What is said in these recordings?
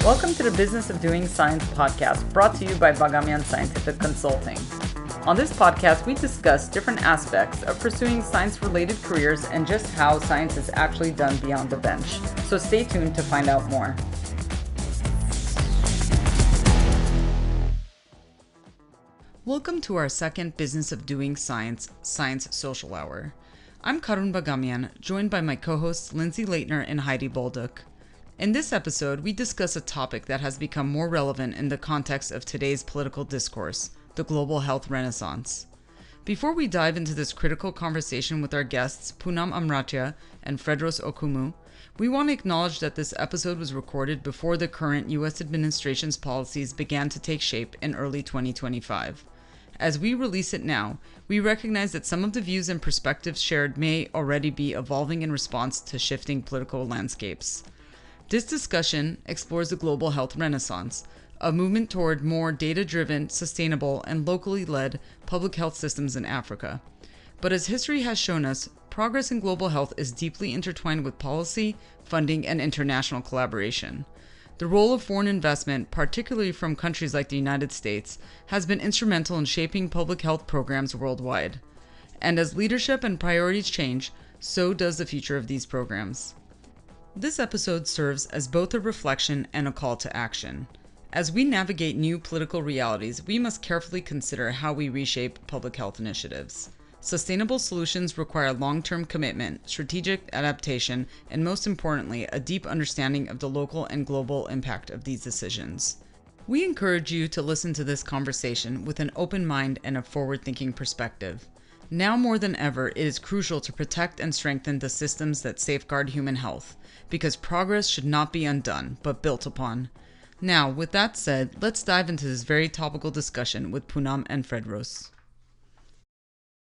Welcome to the Business of Doing Science podcast, brought to you by Bagamian Scientific Consulting. On this podcast, we discuss different aspects of pursuing science-related careers and just how science is actually done beyond the bench. So stay tuned to find out more. Welcome to our second Business of Doing Science Social Hour. I'm Karun Bagamian, joined by my co-hosts Lindsay Leitner and Heidi Bolduc. In this episode, we discuss a topic that has become more relevant in the context of today's political discourse, the global health renaissance. Before we dive into this critical conversation with our guests, Poonam Amratia and Fredros Okumu, we want to acknowledge that this episode was recorded before the current U.S. administration's policies began to take shape in early 2025. As we release it now, we recognize that some of the views and perspectives shared may already be evolving in response to shifting political landscapes. This discussion explores the global health renaissance, a movement toward more data-driven, sustainable, and locally led public health systems in Africa. But as history has shown us, progress in global health is deeply intertwined with policy, funding, and international collaboration. The role of foreign investment, particularly from countries like the United States, has been instrumental in shaping public health programs worldwide. And as leadership and priorities change, so does the future of these programs. This episode serves as both a reflection and a call to action. As we navigate new political realities, we must carefully consider how we reshape public health initiatives. Sustainable solutions require long-term commitment, strategic adaptation, and most importantly, a deep understanding of the local and global impact of these decisions. We encourage you to listen to this conversation with an open mind and a forward-thinking perspective. Now more than ever, it is crucial to protect and strengthen the systems that safeguard human health, because progress should not be undone, but built upon. Now, with that said, let's dive into this very topical discussion with Poonam and Fredros.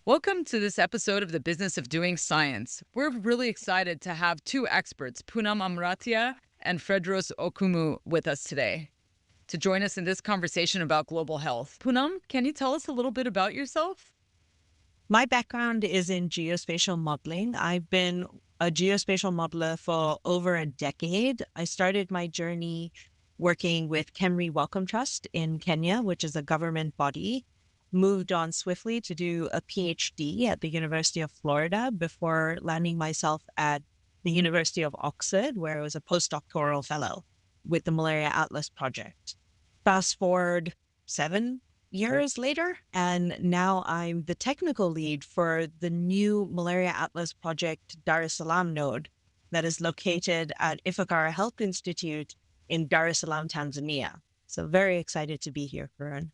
Welcome to this episode of the Business of Doing Science. We're really excited to have two experts, Poonam Amratia and Fredros Okumu, with us today to join us in this conversation about global health. Poonam, can you tell us a little bit about yourself? My background is in geospatial modeling. I've been a geospatial modeler for over a decade. I started my journey working with KEMRI Wellcome Trust in Kenya, which is a government body. Moved on swiftly to do a PhD at the University of Florida before landing myself at the University of Oxford, where I was a postdoctoral fellow with the Malaria Atlas Project. Fast forward 7 years later, and now I'm the technical lead for the new Malaria Atlas Project Dar es Salaam node that is located at Ifakara Health Institute in Dar es Salaam, Tanzania. So very excited to be here, Karan.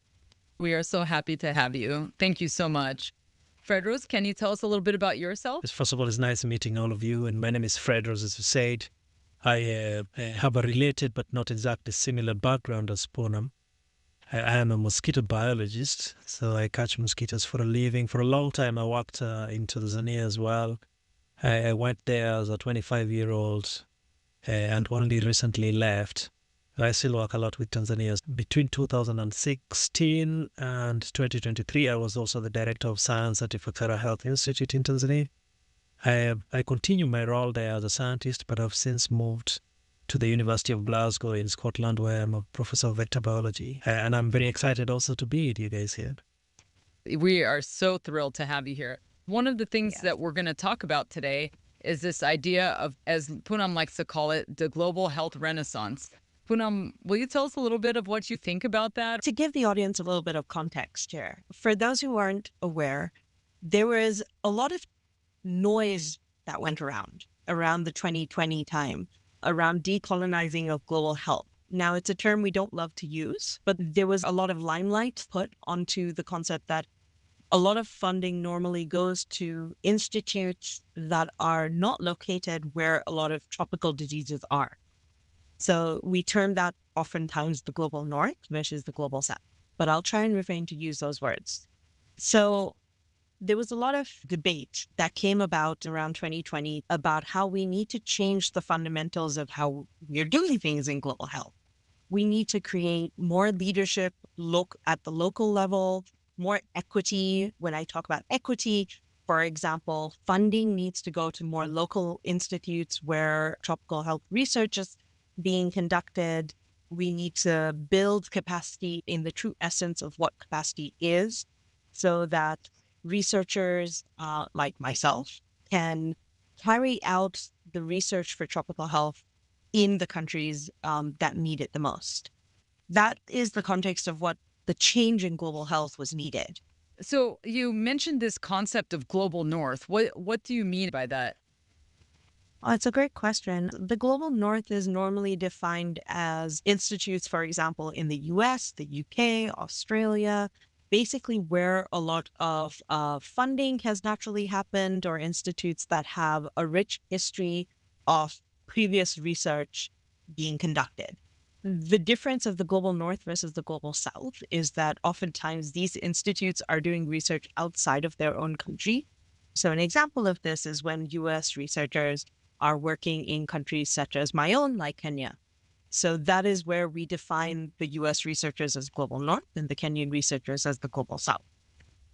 We are so happy to have you. Thank you so much. Fredros, can you tell us a little bit about yourself? First of all, it's nice meeting all of you. And my name is Fredros, as you said. I have a related but not exactly similar background as Poonam. I am a mosquito biologist, so I catch mosquitoes for a living. For a long time, I worked in Tanzania as well. I went there as a 25-year-old and only recently left. I still work a lot with Tanzania. Between 2016 and 2023, I was also the Director of Science at Ifakara Health Institute in Tanzania. I continue my role there as a scientist, but I've since moved to the University of Glasgow in Scotland, where I'm a professor of vector biology. And I'm very excited also to be with you guys here. We are so thrilled to have you here. One of the things that we're going to talk about today is this idea of, as Poonam likes to call it, the global health renaissance. Poonam, will you tell us a little bit of what you think about that? To give the audience a little bit of context here, for those who aren't aware, there was a lot of noise that went around the 2020 time around decolonizing of global health. Now, it's a term we don't love to use, but there was a lot of limelight put onto the concept that a lot of funding normally goes to institutes that are not located where a lot of tropical diseases are. So we term that oftentimes the global north versus the global south, but I'll try and refrain to use those words. So there was a lot of debate that came about around 2020 about how we need to change the fundamentals of how we're doing things in global health. We need to create more leadership, look at the local level, more equity. When I talk about equity, for example, funding needs to go to more local institutes where tropical health research is being conducted. We need to build capacity in the true essence of what capacity is so that researchers like myself can carry out the research for tropical health in the countries that need it the most. That is the context of what the change in global health was needed. So you mentioned this concept of global north. What do you mean by that? Oh, it's a great question. The global north is normally defined as institutes, for example, in the US, the UK, Australia, basically where a lot of funding has naturally happened, or institutes that have a rich history of previous research being conducted. The difference of the global north versus the global south is that oftentimes these institutes are doing research outside of their own country. So, an example of this is when US researchers are working in countries such as my own, like Kenya. So that is where we define the US researchers as global north and the Kenyan researchers as the global south.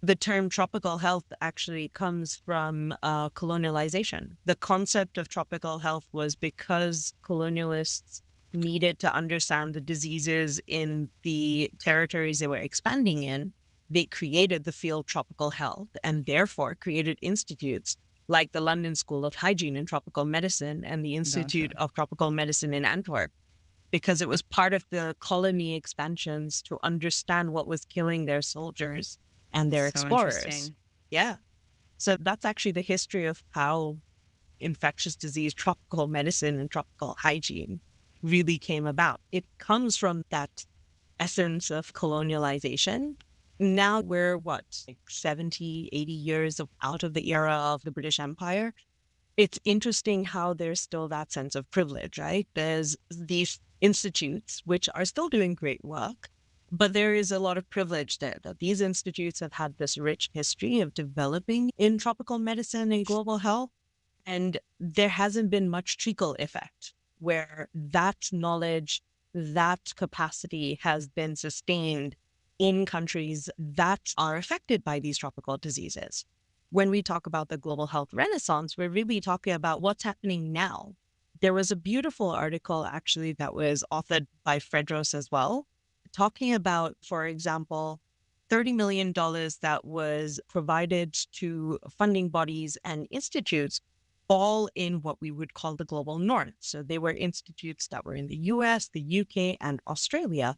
The term tropical health actually comes from colonialization. The concept of tropical health was because colonialists needed to understand the diseases in the territories they were expanding in. They created the field tropical health and therefore created institutes like the London School of Hygiene and Tropical Medicine and the Institute Gotcha. of Tropical Medicine in Antwerp, because it was part of the colony expansions to understand what was killing their soldiers and their So explorers. interesting. Yeah. So that's actually the history of how infectious disease, tropical medicine, and tropical hygiene really came about. It comes from that essence of colonialization. Now we're what, like 70, 80 years out of the era of the British Empire. It's interesting how there's still that sense of privilege, right? There's these institutes which are still doing great work, but there is a lot of privilege there, that these institutes have had this rich history of developing in tropical medicine and global health. And there hasn't been much trickle effect where that knowledge, that capacity has been sustained in countries that are affected by these tropical diseases. When we talk about the global health renaissance, we're really talking about what's happening now. There was a beautiful article actually that was authored by Fredros as well, talking about, for example, $30 million that was provided to funding bodies and institutes, all in what we would call the global north. So they were institutes that were in the US, the UK, and Australia.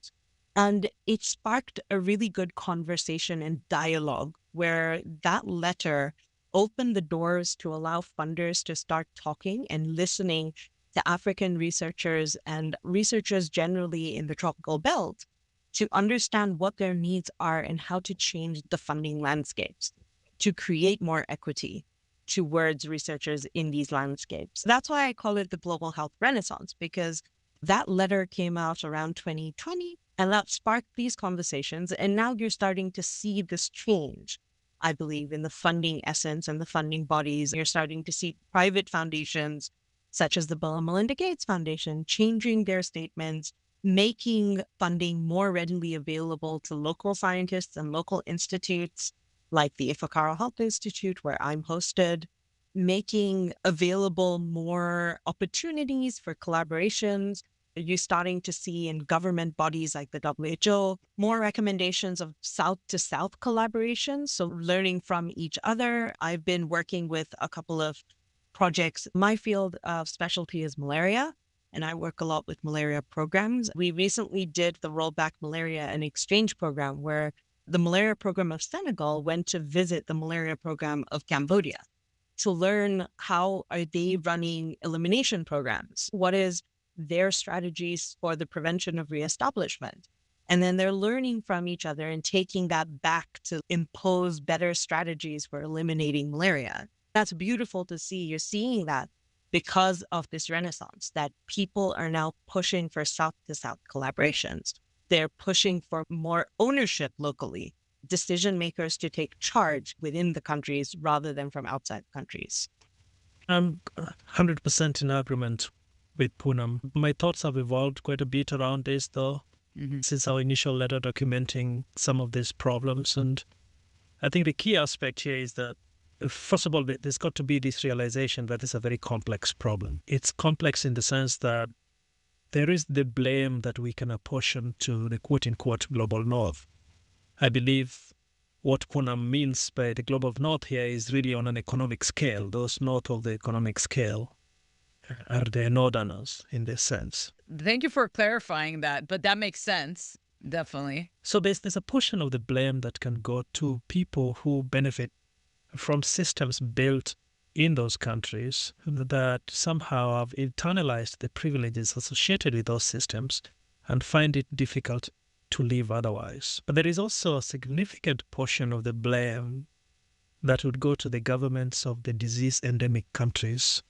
And it sparked a really good conversation and dialogue where that letter opened the doors to allow funders to start talking and listening to African researchers and researchers generally in the tropical belt to understand what their needs are and how to change the funding landscapes to create more equity towards researchers in these landscapes. That's why I call it the global health renaissance, because that letter came out around 2020 and that sparked these conversations. And now you're starting to see this change, I believe, in the funding essence and the funding bodies. You're starting to see private foundations such as the Bill and Melinda Gates Foundation changing their statements, making funding more readily available to local scientists and local institutes like the Ifakara Health Institute, where I'm hosted, making available more opportunities for collaborations. You're starting to see in government bodies like the WHO more recommendations of South to South collaborations. So learning from each other. I've been working with a couple of projects. My field of specialty is malaria, and I work a lot with malaria programs. We recently did the Rollback Malaria and Exchange program, where the malaria program of Senegal went to visit the malaria program of Cambodia to learn how are they running elimination programs? What is their strategies for the prevention of reestablishment? And then they're learning from each other and taking that back to impose better strategies for eliminating malaria. That's beautiful to see. You're seeing that because of this renaissance, that people are now pushing for South to South collaborations. They're pushing for more ownership locally, decision makers to take charge within the countries rather than from outside countries. I'm 100% in agreement with Poonam. My thoughts have evolved quite a bit around this, though, since our initial letter documenting some of these problems. And I think the key aspect here is that, first of all, there's got to be this realization that it's a very complex problem. It's complex in the sense that there is the blame that we can apportion to the quote-unquote global north. I believe what Poonam means by the global north here is really on an economic scale. Those north of the economic scale are the northerners in this sense. Thank you for clarifying that, but that makes sense, definitely. So there's a portion of the blame that can go to people who benefit from systems built in those countries that somehow have internalized the privileges associated with those systems and find it difficult to live otherwise. But there is also a significant portion of the blame that would go to the governments of the disease-endemic countries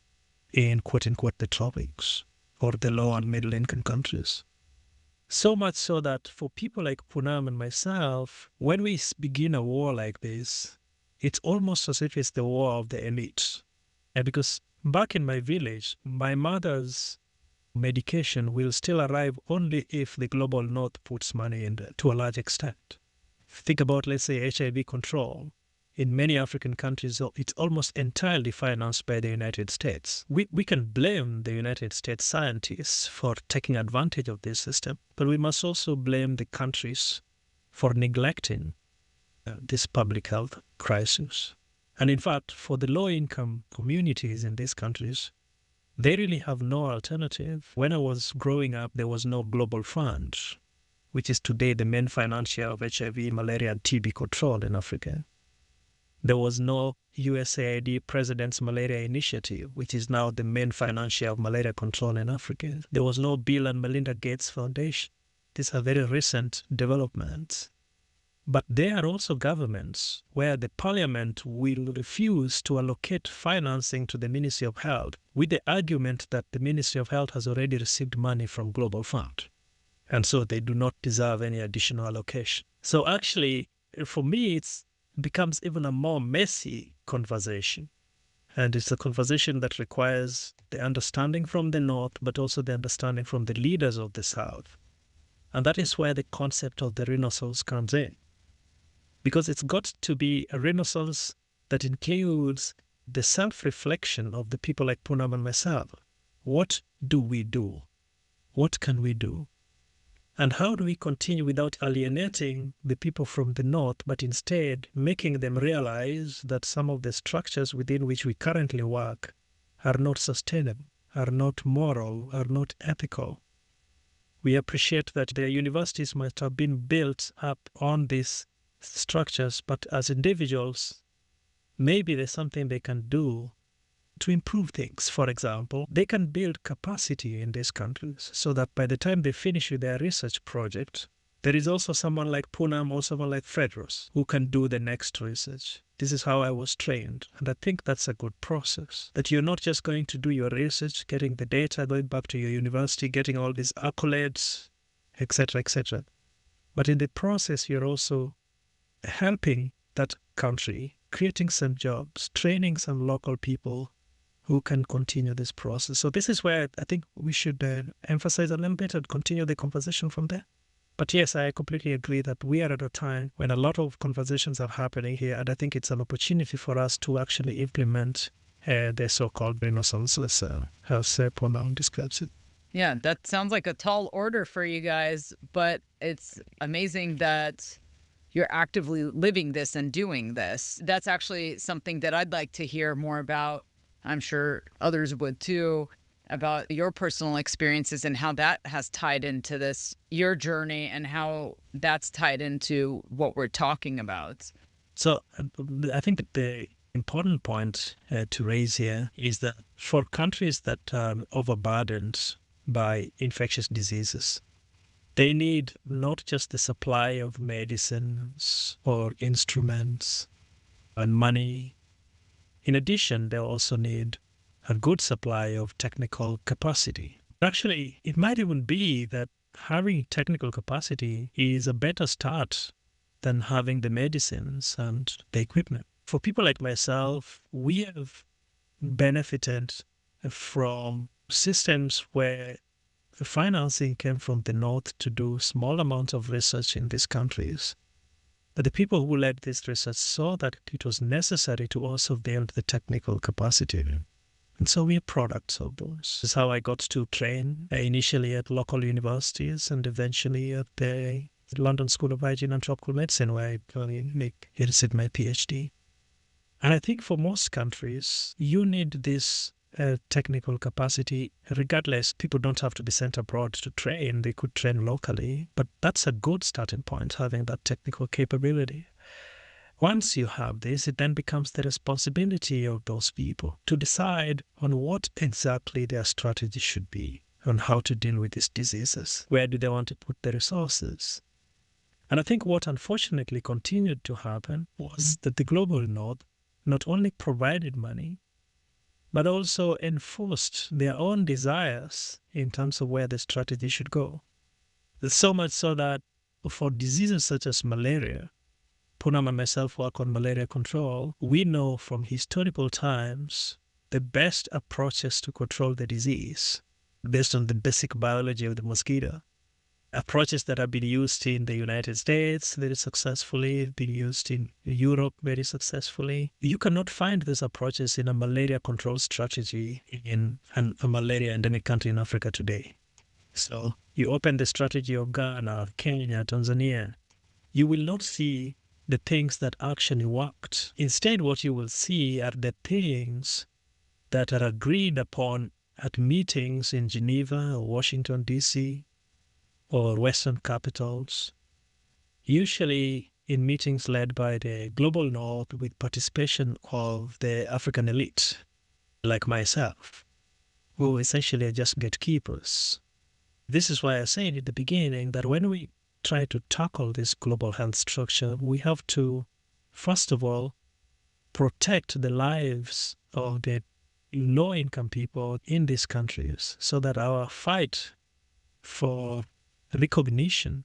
in quote-unquote the tropics or the low and middle-income countries. So much so that for people like Poonam and myself, when we begin a war like this, it's almost as if it's the war of the elite. Because back in my village, my mother's medication will still arrive only if the global north puts money in there to a large extent. Think about, let's say, HIV control. In many African countries, it's almost entirely financed by the United States. We can blame the United States scientists for taking advantage of this system, but we must also blame the countries for neglecting this public health crisis. And in fact, for the low-income communities in these countries, they really have no alternative. When I was growing up, there was no global fund, which is today the main financier of HIV, malaria, and TB control in Africa. There was no USAID President's Malaria Initiative, which is now the main financier of malaria control in Africa. There was no Bill and Melinda Gates Foundation. These are very recent developments. But there are also governments where the parliament will refuse to allocate financing to the Ministry of Health with the argument that the Ministry of Health has already received money from Global Fund. And so they do not deserve any additional allocation. So actually, for me, it becomes even a more messy conversation. And it's a conversation that requires the understanding from the North, but also the understanding from the leaders of the South. And that is where the concept of the Renaissance comes in. Because it's got to be a Renaissance that includes the self-reflection of the people like Poonam and myself. What do we do? What can we do? And how do we continue without alienating the people from the North, but instead making them realize that some of the structures within which we currently work are not sustainable, are not moral, are not ethical? We appreciate that the universities must have been built up on these structures, but as individuals, maybe there's something they can do to improve things. For example, they can build capacity in these countries so that by the time they finish with their research project, there is also someone like Poonam or someone like Fredros who can do the next research. This is how I was trained. And I think that's a good process, that you're not just going to do your research, getting the data, going back to your university, getting all these accolades, etc., etc. But in the process, you're also helping that country, creating some jobs, training some local people who can continue this process. So this is where I think we should emphasize a little bit and continue the conversation from there. But yes, I completely agree that we are at a time when a lot of conversations are happening here, and I think it's an opportunity for us to actually implement the so-called Renaissance, as Poonam describes it. Yeah, that sounds like a tall order for you guys, but it's amazing that you're actively living this and doing this. That's actually something that I'd like to hear more about. I'm sure others would too, about your personal experiences and how that has tied into this, your journey, and how that's tied into what we're talking about. So I think that the important point to raise here is that for countries that are overburdened by infectious diseases, they need not just the supply of medicines or instruments and money. In addition, they also need a good supply of technical capacity. Actually, it might even be that having technical capacity is a better start than having the medicines and the equipment. For people like myself, we have benefited from systems where the financing came from the North to do small amounts of research in these countries. But the people who led this research saw that it was necessary to also build the technical capacity. And so we are products of those. This is how I got to train initially at local universities and eventually at the London School of Hygiene and Tropical Medicine, where I received my PhD. And I think for most countries, you need this technical capacity. Regardless, people don't have to be sent abroad to train. They could train locally. But that's a good starting point, having that technical capability. Once you have this, it then becomes the responsibility of those people to decide on what exactly their strategy should be, on how to deal with these diseases. Where do they want to put the resources? And I think what unfortunately continued to happen was that the global north not only provided money, but also enforced their own desires in terms of where the strategy should go. So much so that for diseases such as malaria, Poonam and myself work on malaria control. We know from historical times the best approaches to control the disease based on the basic biology of the mosquito. Approaches that have been used in the United States very successfully, been used in Europe very successfully. You cannot find these approaches in a malaria control strategy in a malaria endemic country in Africa today. So you open the strategy of Ghana, Kenya, Tanzania, you will not see the things that actually worked. Instead, what you will see are the things that are agreed upon at meetings in Geneva or Washington, D.C., or Western capitals, usually in meetings led by the global north with participation of the African elite, like myself, who essentially are just gatekeepers. This is why I said at the beginning that when we try to tackle this global health structure, we have to, first of all, protect the lives of the low-income people in these countries so that our fight for recognition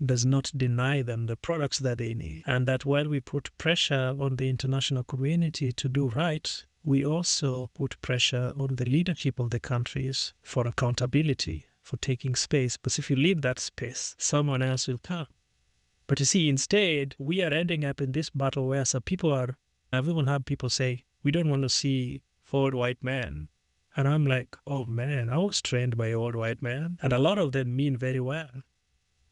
does not deny them the products that they need. And that while we put pressure on the international community to do right, we also put pressure on the leadership of the countries for accountability, for taking space. Because if you leave that space, someone else will come. But you see, instead, we are ending up in this battle where some people are, I've even had people say, we don't want to see old white men. And I'm like, oh man, I was trained by old white men. And a lot of them mean very well.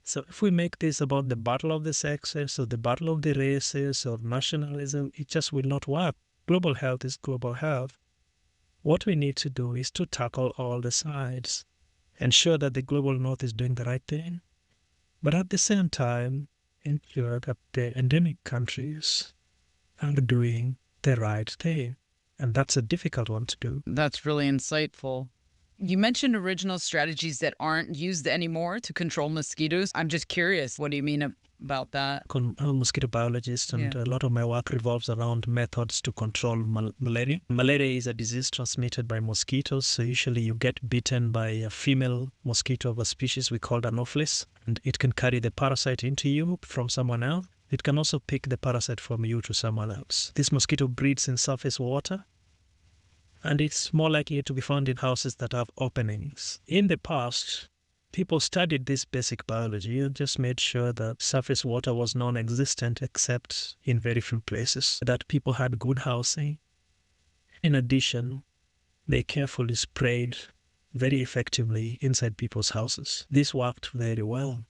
So if we make this about the battle of the sexes or the battle of the races or nationalism, it just will not work. Global health is global health. What we need to do is to tackle all the sides, ensure that the global north is doing the right thing, but at the same time, ensure that the endemic countries are doing the right thing. And that's a difficult one to do. That's really insightful. You mentioned original strategies that aren't used anymore to control mosquitoes. I'm just curious, what do you mean about that? I'm a mosquito biologist, and a lot of my work revolves around methods to control malaria. Malaria is a disease transmitted by mosquitoes, so usually you get bitten by a female mosquito of a species we call Anopheles, and it can carry the parasite into you from someone else. It can also pick the parasite from you to someone else. This mosquito breeds in surface water, and it's more likely to be found in houses that have openings. In the past, people studied this basic biology and just made sure that surface water was non-existent except in very few places, that people had good housing. In addition, they carefully sprayed very effectively inside people's houses. This worked very well.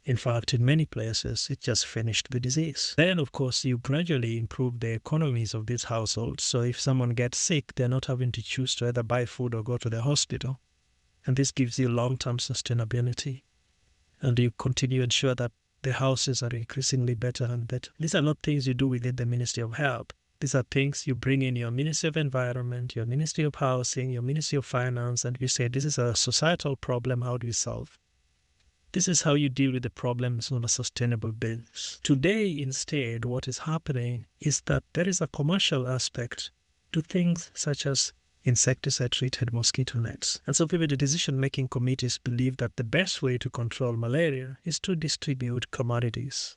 In fact, in many places, it just finished the disease. Then, of course, you gradually improve the economies of these households. So if someone gets sick, they're not having to choose to either buy food or go to the hospital. And this gives you long-term sustainability. And you continue to ensure that the houses are increasingly better and better. These are not things you do within the Ministry of Health. These are things you bring in your Ministry of Environment, your Ministry of Housing, your Ministry of Finance, and you say, this is a societal problem, how do we solve? This is how you deal with the problems on a sustainable basis. Today, instead, what is happening is that there is a commercial aspect to things such as insecticide-treated mosquito nets. And so people, the decision-making committees believe that the best way to control malaria is to distribute commodities.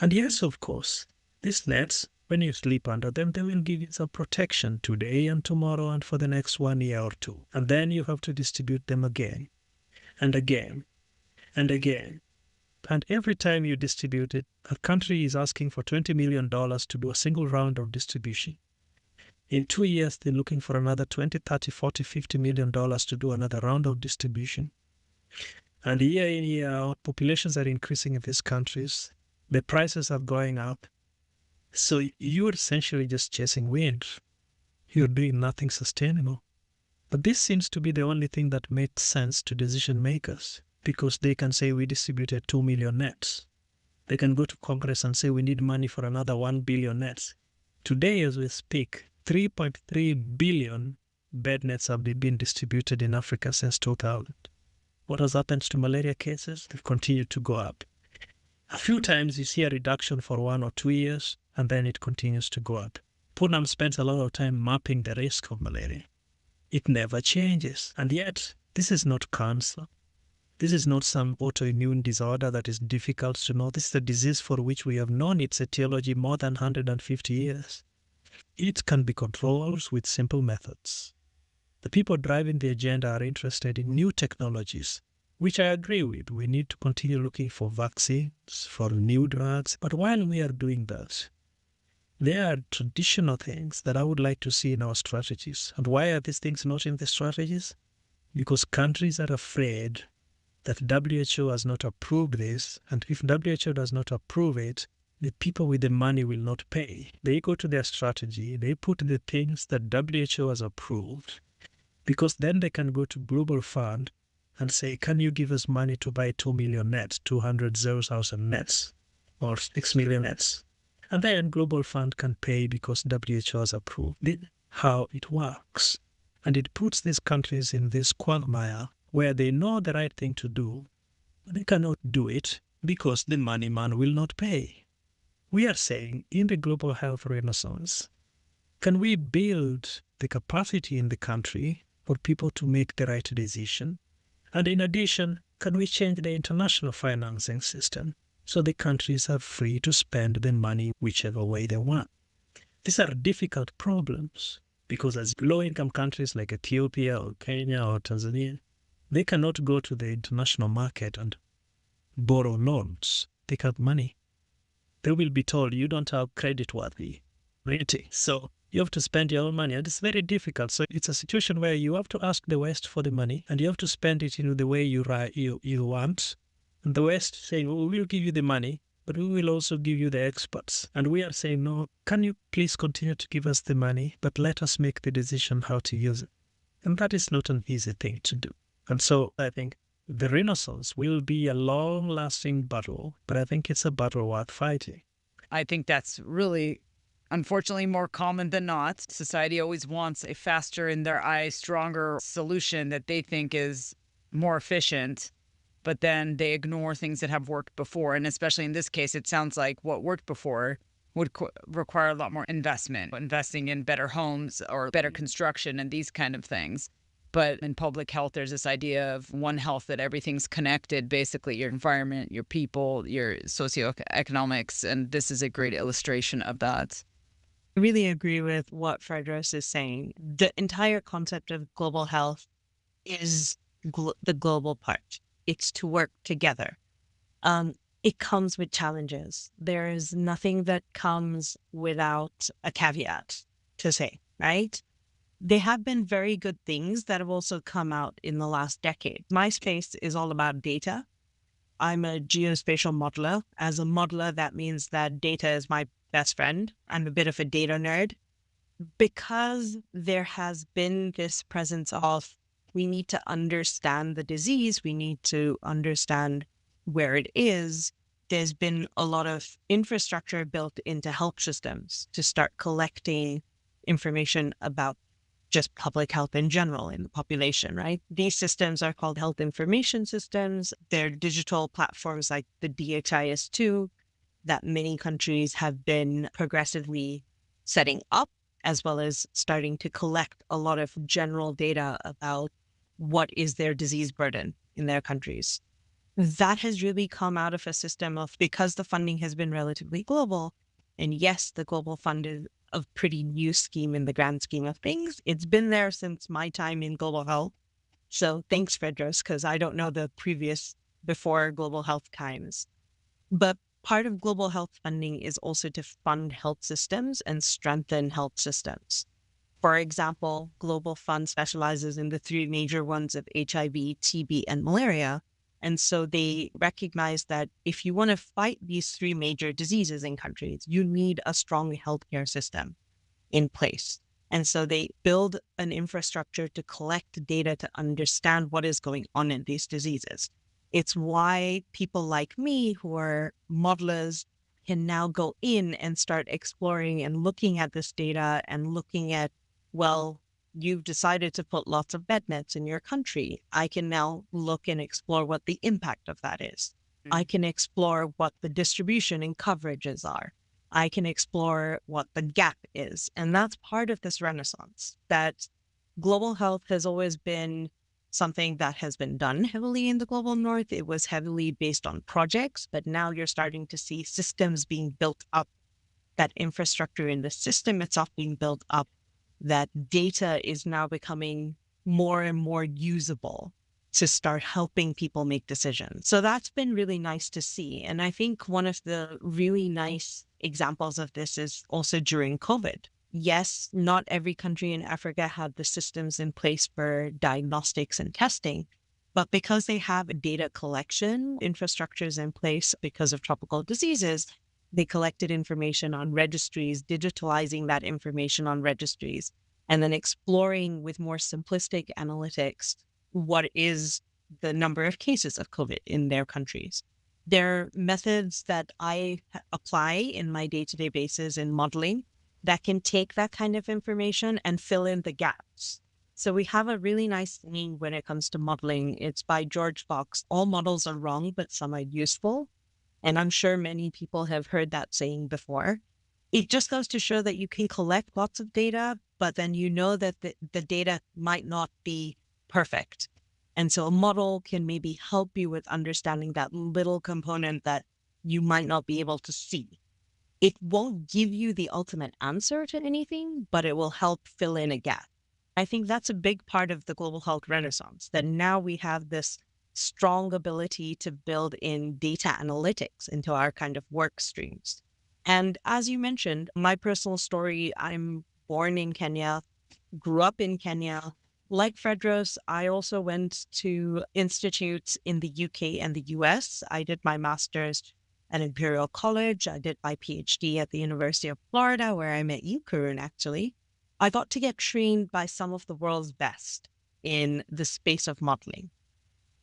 And yes, of course, these nets, when you sleep under them, they will give you some protection today and tomorrow and for the next 1 year or two. And then you have to distribute them again. And again, and again. And every time you distribute it, a country is asking for $20 million to do a single round of distribution. In 2 years, they're looking for another 20, 30, 40, $50 million to do another round of distribution. And year in, year out, populations are increasing in these countries. The prices are going up. So you're essentially just chasing wind. You're doing nothing sustainable. But this seems to be the only thing that makes sense to decision makers, because they can say we distributed 2 million nets. They can go to Congress and say we need money for another 1 billion nets. Today, as we speak, 3.3 billion bed nets have been distributed in Africa since 2000. What has happened to malaria cases? They've continued to go up. A few times you see a reduction for 1 or 2 years, and then it continues to go up. Poonam spends a lot of time mapping the risk of malaria. It never changes. And yet, this is not cancer. This is not some autoimmune disorder that is difficult to know. This is a disease for which we have known its etiology more than 150 years. It can be controlled with simple methods. The people driving the agenda are interested in new technologies, which I agree with. We need to continue looking for vaccines, for new drugs. But while we are doing that, there are traditional things that I would like to see in our strategies. And why are these things not in the strategies? Because countries are afraid that WHO has not approved this, and if WHO does not approve it, the people with the money will not pay. They go to their strategy, they put the things that WHO has approved, because then they can go to Global Fund and say, can you give us money to buy 2 million nets, 200,000 nets, or 6 million nets? And then Global Fund can pay because WHO has approved. This is how it works. And it puts these countries in this quagmire where they know the right thing to do, but they cannot do it because the money man will not pay. We are saying in the global health renaissance, can we build the capacity in the country for people to make the right decision? And in addition, can we change the international financing system so the countries are free to spend the money whichever way they want? These are difficult problems because as low-income countries like Ethiopia or Kenya or Tanzania, they cannot go to the international market and borrow loans, take out money. They will be told you don't have credit-worthy rating. So you have to spend your own money, and it's very difficult. So it's a situation where you have to ask the West for the money, and you have to spend it in the way you want. And the West saying, well, we'll give you the money, but we will also give you the experts. And we are saying, no, can you please continue to give us the money, but let us make the decision how to use it. And that is not an easy thing to do. And so I think the Renaissance will be a long-lasting battle, but I think it's a battle worth fighting. I think that's really, unfortunately, more common than not. Society always wants a faster, in their eyes, stronger solution that they think is more efficient, but then they ignore things that have worked before. And especially in this case, it sounds like what worked before would require a lot more investment, investing in better homes or better construction and these kind of things. But in public health, there's this idea of one health, that everything's connected, basically your environment, your people, your socioeconomics. And this is a great illustration of that. I really agree with what Fredros is saying. The entire concept of global health is the global part. It's to work together. It comes with challenges. There is nothing that comes without a caveat to say, right? There have been very good things that have also come out in the last decade. My space is all about data. I'm a geospatial modeler. As a modeler, that means that data is my best friend. I'm a bit of a data nerd. Because there has been this presence of, we need to understand the disease, we need to understand where it is, there's been a lot of infrastructure built into health systems to start collecting information about just public health in general in the population, right? These systems are called health information systems. They're digital platforms like the DHIS2 that many countries have been progressively setting up, as well as starting to collect a lot of general data about what is their disease burden in their countries. That has really come out of a system of, because the funding has been relatively global, and yes, the Global Fund is a pretty new scheme in the grand scheme of things. It's been there since my time in global health. So thanks, Fredros, because I don't know the previous before global health times. But part of global health funding is also to fund health systems and strengthen health systems. For example, Global Fund specializes in the three major ones of HIV, TB, and malaria. And so they recognize that if you want to fight these three major diseases in countries, you need a strong healthcare system in place. And so they build an infrastructure to collect data to understand what is going on in these diseases. It's why people like me who are modelers can now go in and start exploring and looking at this data and looking at, well, you've decided to put lots of bed nets in your country. I can now look and explore what the impact of that is. I can explore what the distribution and coverages are. I can explore what the gap is. And that's part of this renaissance, that global health has always been something that has been done heavily in the global north. It was heavily based on projects, but now you're starting to see systems being built up, that infrastructure in the system itself being built up, that data is now becoming more and more usable to start helping people make decisions. So that's been really nice to see. And I think one of the really nice examples of this is also during COVID. Yes, not every country in Africa had the systems in place for diagnostics and testing, but because they have data collection infrastructures in place because of tropical diseases, they collected information on registries, digitalizing that information on registries, and then exploring with more simplistic analytics what is the number of cases of COVID in their countries. There are methods that I apply in my day-to-day basis in modeling that can take that kind of information and fill in the gaps. So we have a really nice saying when it comes to modeling. It's by George Fox. All models are wrong, but some are useful. And I'm sure many people have heard that saying before. It just goes to show that you can collect lots of data, but then you know that the data might not be perfect. And so a model can maybe help you with understanding that little component that you might not be able to see. It won't give you the ultimate answer to anything, but it will help fill in a gap. I think that's a big part of the global health renaissance, that now we have this strong ability to build in data analytics into our kind of work streams. And as you mentioned, my personal story, I'm born in Kenya, grew up in Kenya. Like Fredros, I also went to institutes in the UK and the US. I did my master's at Imperial College. I did my PhD at the University of Florida, where I met you, Karun, actually. I got to get trained by some of the world's best in the space of modeling.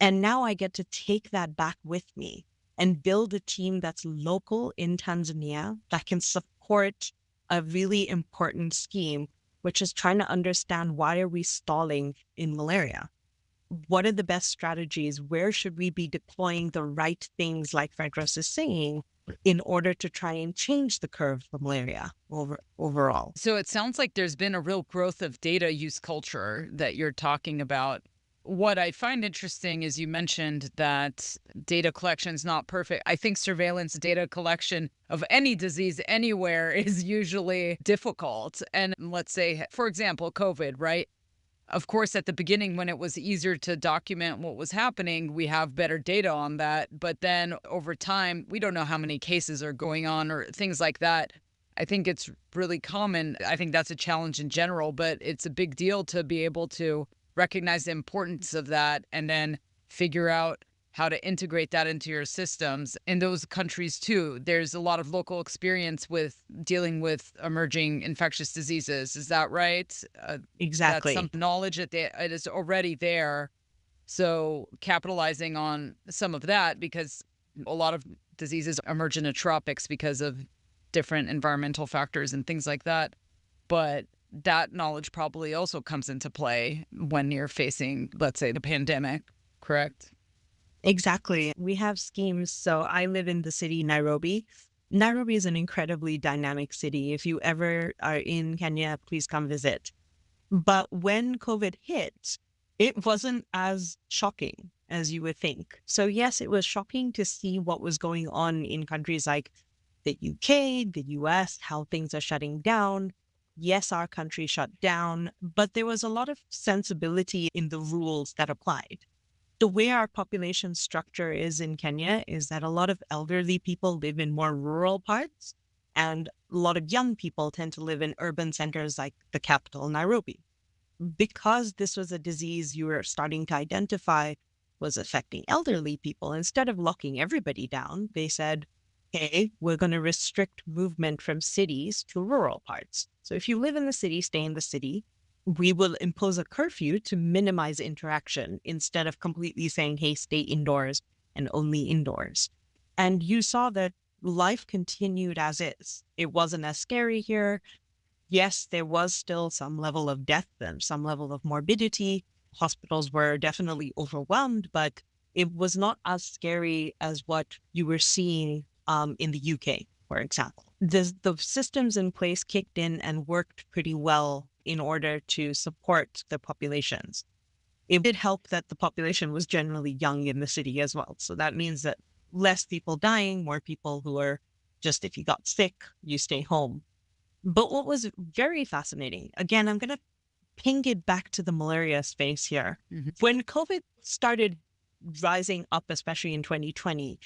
And now I get to take that back with me and build a team that's local in Tanzania that can support a really important scheme, which is trying to understand, why are we stalling in malaria? What are the best strategies? Where should we be deploying the right things, like Fredros is saying, in order to try and change the curve for malaria overall? So it sounds like there's been a real growth of data use culture that you're talking about. What I find interesting is you mentioned that data collection is not perfect. I think surveillance data collection of any disease anywhere is usually difficult. And let's say, for example, COVID, right? Of course, at the beginning, when it was easier to document what was happening, we have better data on that. But then over time, we don't know how many cases are going on or things like that. I think it's really common. I think that's a challenge in general, but it's a big deal to be able to recognize the importance of that and then figure out how to integrate that into your systems. In those countries too, there's a lot of local experience with dealing with emerging infectious diseases. Is that right? Exactly. That's some knowledge that it is already there. So capitalizing on some of that, because a lot of diseases emerge in the tropics because of different environmental factors and things like that. But that knowledge probably also comes into play when you're facing, let's say, the pandemic, correct? Exactly. We have schemes. So I live in the city, Nairobi. Nairobi is an incredibly dynamic city. If you ever are in Kenya, please come visit. But when COVID hit, it wasn't as shocking as you would think. So yes, it was shocking to see what was going on in countries like the UK, the US, how things are shutting down. Yes, our country shut down, but there was a lot of sensibility in the rules that applied. The way our population structure is in Kenya is that a lot of elderly people live in more rural parts, And a lot of young people tend to live in urban centers like the capital, Nairobi. Because this was a disease you were starting to identify was affecting elderly people, instead of locking everybody down, they said, hey, we're going to restrict movement from cities to rural parts. So if you live in the city, stay in the city. We will impose a curfew to minimize interaction instead of completely saying, hey, stay indoors and only indoors. And you saw that life continued as is. It wasn't as scary here. Yes, there was still some level of death and some level of morbidity. Hospitals were definitely overwhelmed, but it was not as scary as what you were seeing in the UK, for example. The systems in place kicked in and worked pretty well in order to support the populations. It did help that the population was generally young in the city as well. So that means that less people dying, more people who are just, if you got sick, you stay home. But what was very fascinating, again, I'm going to ping it back to the malaria space here. Mm-hmm. When COVID started rising up, especially in 2020,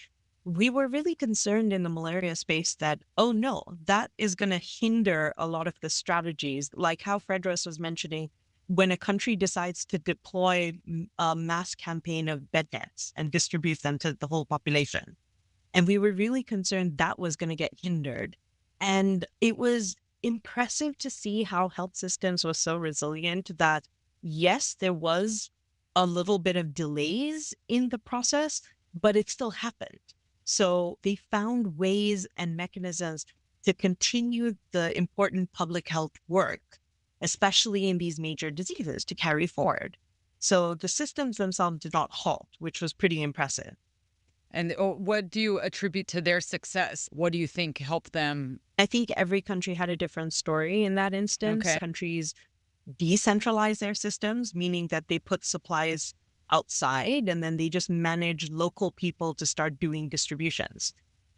we were really concerned in the malaria space that, oh no, that is going to hinder a lot of the strategies, like how Fredros was mentioning, when a country decides to deploy a mass campaign of bed nets and distribute them to the whole population. And we were really concerned that was going to get hindered. And it was impressive to see how health systems were so resilient that, yes, there was a little bit of delays in the process, but it still happened. So they found ways and mechanisms to continue the important public health work, especially in these major diseases, to carry forward. So the systems themselves did not halt, which was pretty impressive. And what do you attribute to their success? What do you think helped them? I think every country had a different story in that instance. Okay. Countries decentralize their systems, meaning that they put supplies outside and then they just manage local people to start doing distributions.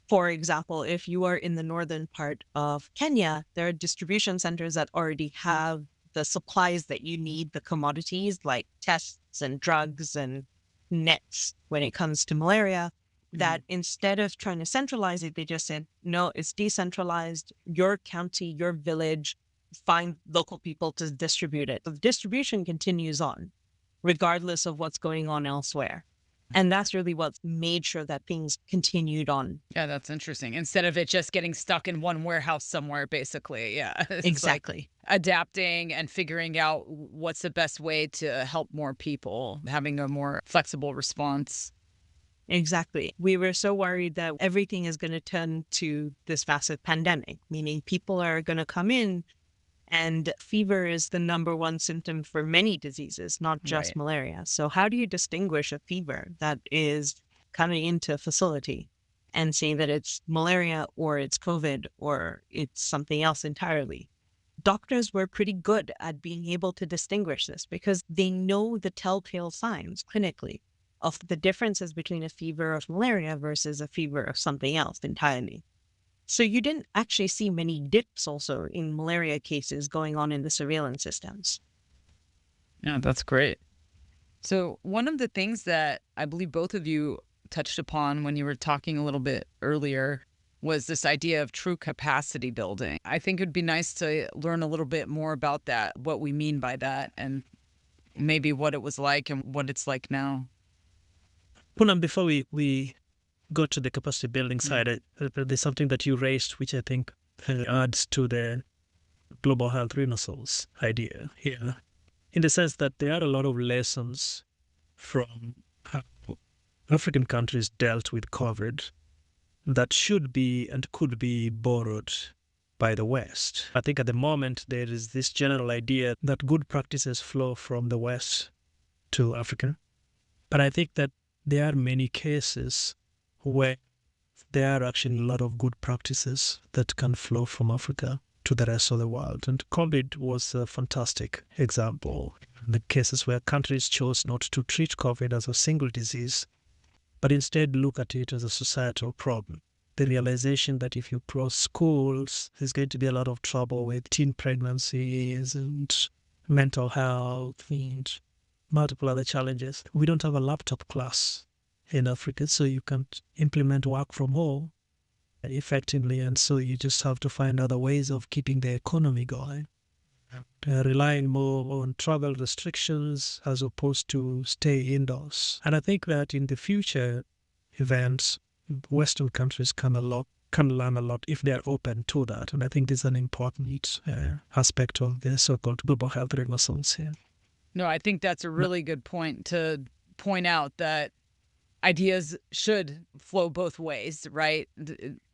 For example, if you are in the northern part of Kenya, there are distribution centers that already have the supplies that you need, the commodities like tests and drugs and nets when it comes to malaria, that instead of trying to centralize it, they just said, no, it's decentralized. Your county, your village, find local people to distribute it. So the distribution continues on, regardless of what's going on elsewhere. And that's really what made sure that things continued on. Yeah, that's interesting. Instead of it just getting stuck in one warehouse somewhere, basically. Yeah. It's Exactly. like adapting and figuring out what's the best way to help more people, having a more flexible response. Exactly. We were so worried that everything is going to turn to this massive pandemic, meaning people are going to come in, and fever is the number one symptom for many diseases, not just Right. malaria. So how do you distinguish a fever that is coming into a facility and say that it's malaria or it's COVID or it's something else entirely? Doctors were pretty good at being able to distinguish this because they know the telltale signs clinically of the differences between a fever of malaria versus a fever of something else entirely. So you didn't actually see many dips also in malaria cases going on in the surveillance systems. Yeah, that's great. So one of the things that I believe both of you touched upon when you were talking a little bit earlier was this idea of true capacity building. I think it'd be nice to learn a little bit more about that, what we mean by that, and maybe what it was like and what it's like now. Poonam, before we go to the capacity building side, there's something that you raised, which I think adds to the global health renaissance idea here, in the sense that there are a lot of lessons from how African countries dealt with COVID that should be and could be borrowed by the West. I think at the moment there is this general idea that good practices flow from the West to Africa. But I think that there are many cases where there are actually a lot of good practices that can flow from Africa to the rest of the world. And COVID was a fantastic example. The cases where countries chose not to treat COVID as a single disease, but instead look at it as a societal problem. The realization that if you close schools, there's going to be a lot of trouble with teen pregnancies and mental health and multiple other challenges. We don't have a laptop class in Africa, so you can't implement work from home effectively. And so you just have to find other ways of keeping the economy going. Relying more on travel restrictions as opposed to stay indoors. And I think that in the future events, Western countries can learn a lot if they're open to that. And I think this is an important aspect of the so-called global health renaissance here. No, I think that's a really good point to point out that ideas should flow both ways, right?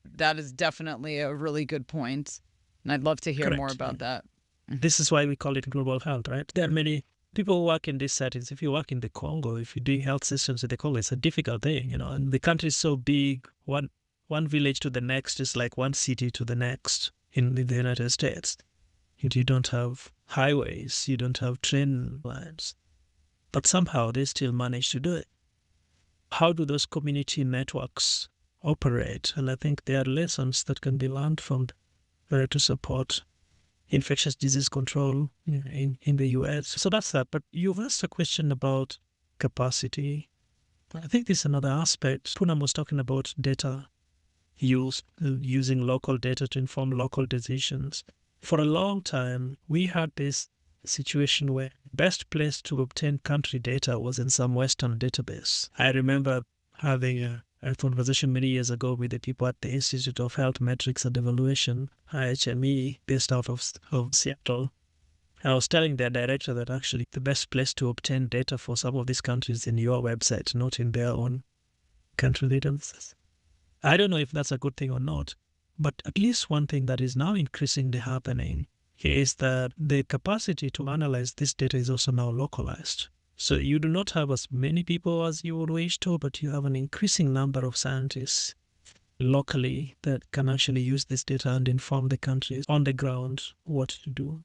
That is definitely a really good point. And I'd love to hear more about that. This is why we call it global health, right? There are many people who work in these settings. If you work in the Congo, if you do health systems in the Congo, it's a difficult thing, and the country is so big, one village to the next is like one city to the next in the United States. You don't have highways, you don't have train lines, but somehow they still manage to do it. How do those community networks operate? And I think there are lessons that can be learned from there to support infectious disease control in the US. So that's that. But you've asked a question about capacity. I think this is another aspect. Poonam was talking about data use, using local data to inform local decisions. For a long time, we had this situation where best place to obtain country data was in some Western database. I remember having a conversation many years ago with the people at the Institute of Health Metrics and Evaluation, IHME, based out of Seattle. I was telling their director that actually the best place to obtain data for some of these countries is in your website, not in their own country databases. I don't know if that's a good thing or not, but at least one thing that is now increasingly happening is that the capacity to analyze this data is also now localized. So you do not have as many people as you would wish to, but you have an increasing number of scientists locally that can actually use this data and inform the countries on the ground what to do.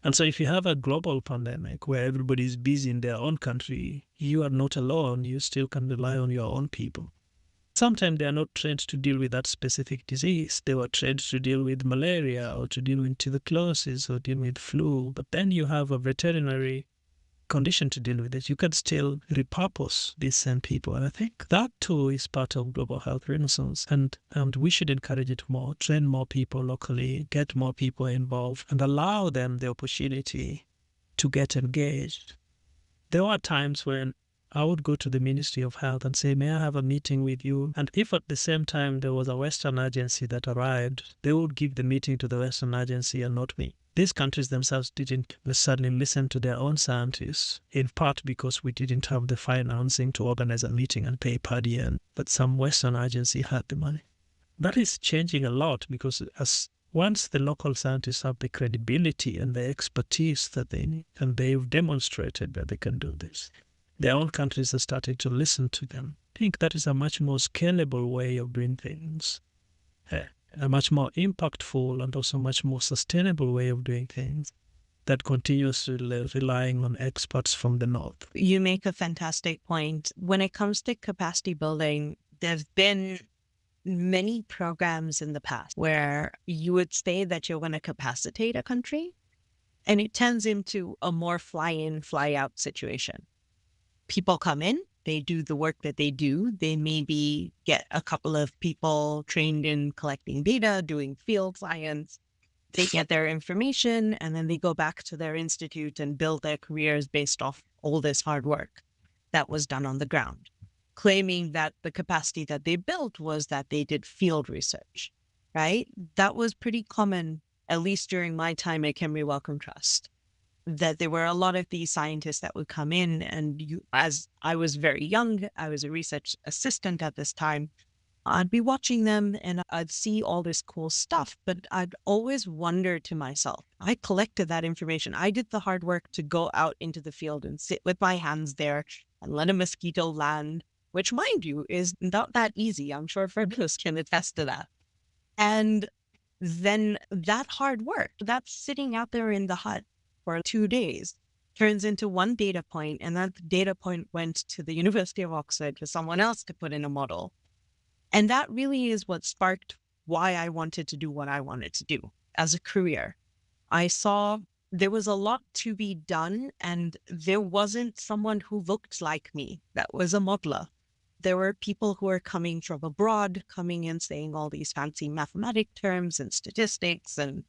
And so if you have a global pandemic where everybody is busy in their own country, you are not alone. You still can rely on your own people. Sometimes they are not trained to deal with that specific disease. They were trained to deal with malaria or to deal with tuberculosis or deal with flu. But then you have a veterinary condition to deal with it. You can still repurpose these same people. And I think that too is part of global health renaissance. And we should encourage it more, train more people locally, get more people involved, and allow them the opportunity to get engaged. There are times when I would go to the Ministry of Health and say, may I have a meeting with you? And if at the same time there was a Western agency that arrived, they would give the meeting to the Western agency and not me. These countries themselves didn't necessarily listen to their own scientists, in part because we didn't have the financing to organize a meeting and pay per diem, but some Western agency had the money. That is changing a lot because once the local scientists have the credibility and the expertise that they need, and they've demonstrated that they can do this, their own countries are starting to listen to them. I think that is a much more scalable way of doing things. A much more impactful and also much more sustainable way of doing things that continues to relying on experts from the north. You make a fantastic point. When it comes to capacity building, there's been many programs in the past where you would say that you're going to capacitate a country, and it turns into a more fly-in, fly-out situation. People come in, they do the work that they do. They maybe get a couple of people trained in collecting data, doing field science. They get their information, and then they go back to their institute and build their careers based off all this hard work that was done on the ground, claiming that the capacity that they built was that they did field research, right? That was pretty common, at least during my time at Khemri Wellcome Trust, that there were a lot of these scientists that would come in, and as I was very young, I was a research assistant at this time, I'd be watching them and I'd see all this cool stuff, but I'd always wonder to myself, I collected that information. I did the hard work to go out into the field and sit with my hands there and let a mosquito land, which, mind you, is not that easy. I'm sure Fergus can attest to that. And then that hard work, that's sitting out there in the hut for 2 days, turns into one data point, and that data point went to the University of Oxford for someone else to put in a model. And that really is what sparked why I wanted to do what I wanted to do as a career. I saw there was a lot to be done, and there wasn't someone who looked like me that was a modeler. There were people who were coming from abroad, coming in saying all these fancy mathematic terms and statistics and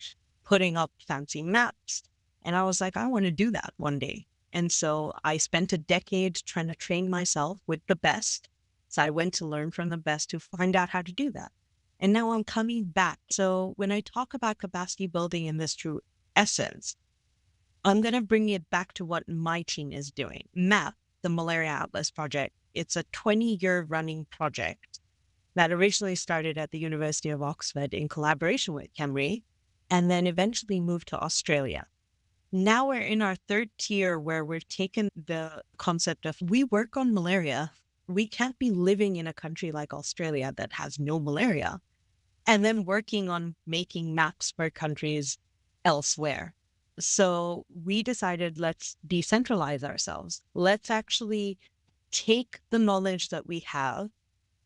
putting up fancy maps. And I was like, I want to do that one day. And so I spent a decade trying to train myself with the best. So I went to learn from the best to find out how to do that. And now I'm coming back. So when I talk about capacity building in this true essence, I'm going to bring it back to what my team is doing. MAP, the Malaria Atlas Project, it's a 20-year running project that originally started at the University of Oxford in collaboration with KEMRI, and then eventually moved to Australia. Now we're in our third tier where we're taking the concept of we work on malaria. We can't be living in a country like Australia that has no malaria and then working on making maps for countries elsewhere. So we decided, let's decentralize ourselves. Let's actually take the knowledge that we have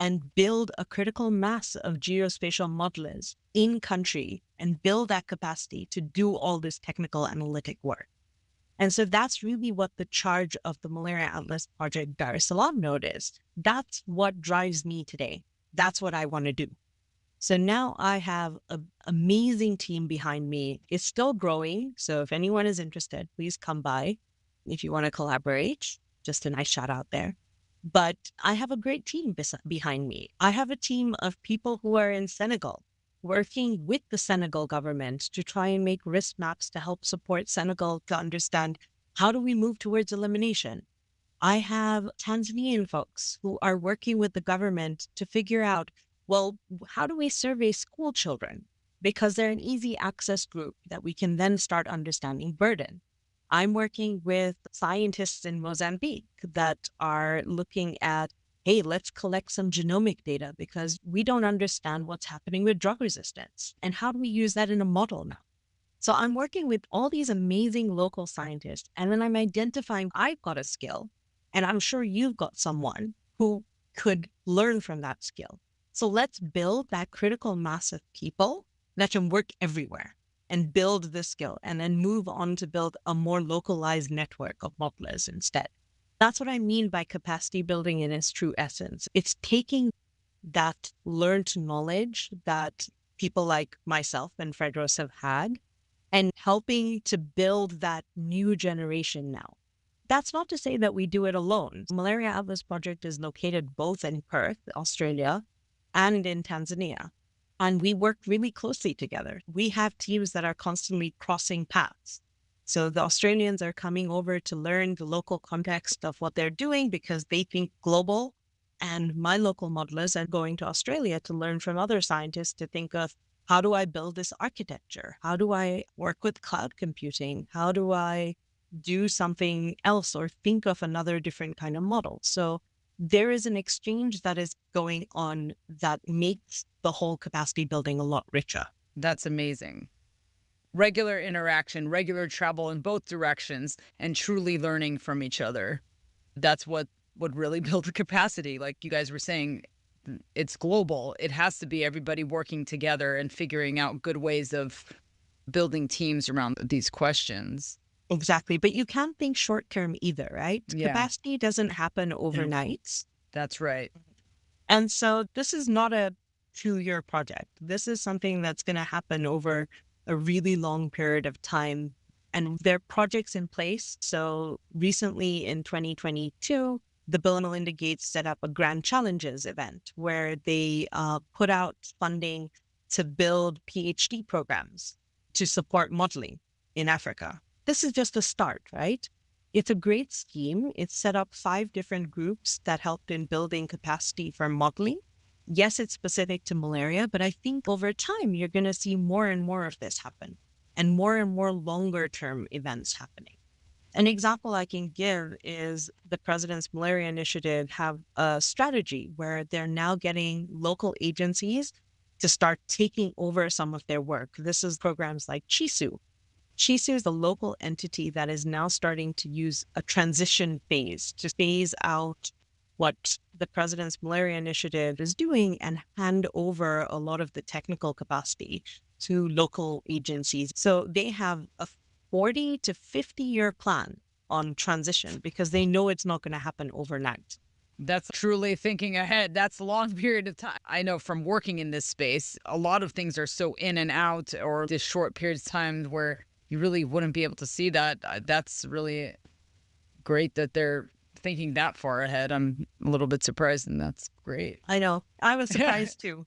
and build a critical mass of geospatial modelers in country and build that capacity to do all this technical analytic work. And so that's really what the charge of the Malaria Atlas Project Dar es Salaam node is. That's what drives me today. That's what I want to do. So now I have an amazing team behind me. It's still growing. So if anyone is interested, please come by. If you want to collaborate, just a nice shout out there. But I have a great team behind me. I have a team of people who are in Senegal, working with the Senegal government to try and make risk maps to help support Senegal to understand how do we move towards elimination. I have Tanzanian folks who are working with the government to figure out, well, how do we survey school children? Because they're an easy access group that we can then start understanding burden. I'm working with scientists in Mozambique that are looking at, hey, let's collect some genomic data because we don't understand what's happening with drug resistance. And how do we use that in a model now? So I'm working with all these amazing local scientists, and then I'm identifying I've got a skill, and I'm sure you've got someone who could learn from that skill. So let's build that critical mass of people that can work everywhere and build this skill and then move on to build a more localized network of modelers instead. That's what I mean by capacity building in its true essence. It's taking that learned knowledge that people like myself and Fredros have had and helping to build that new generation now. That's not to say that we do it alone. Malaria Atlas Project is located both in Perth, Australia, and in Tanzania. And we work really closely together. We have teams that are constantly crossing paths. So the Australians are coming over to learn the local context of what they're doing because they think global. And my local modelers are going to Australia to learn from other scientists to think of, how do I build this architecture? How do I work with cloud computing? How do I do something else or think of another different kind of model? So there is an exchange that is going on that makes the whole capacity building a lot richer. That's amazing. Regular interaction, regular travel in both directions, and truly learning from each other. That's what would really build the capacity. Like you guys were saying, it's global. It has to be everybody working together and figuring out good ways of building teams around these questions. Exactly. But you can't think short term either, right? Yeah. Capacity doesn't happen overnight. That's right. And so this is not a 2-year project. This is something that's going to happen over a really long period of time. And there are projects in place. So recently in 2022, the Bill and Melinda Gates set up a Grand Challenges event where they put out funding to build PhD programs to support modeling in Africa. This is just a start, right? It's a great scheme. It set up 5 different groups that helped in building capacity for modeling. Yes, it's specific to malaria, but I think over time, you're going to see more and more of this happen and more longer term events happening. An example I can give is the President's Malaria Initiative have a strategy where they're now getting local agencies to start taking over some of their work. This is programs like CHISU. CHISU is a local entity that is now starting to use a transition phase to phase out what the President's Malaria Initiative is doing and hand over a lot of the technical capacity to local agencies. So they have a 40 to 50-year plan on transition because they know it's not going to happen overnight. That's truly thinking ahead. That's a long period of time. I know from working in this space, a lot of things are so in and out, or this short periods of time where you really wouldn't be able to see that. That's really great that they're thinking that far ahead. I'm a little bit surprised, and that's great. I know. I was surprised too.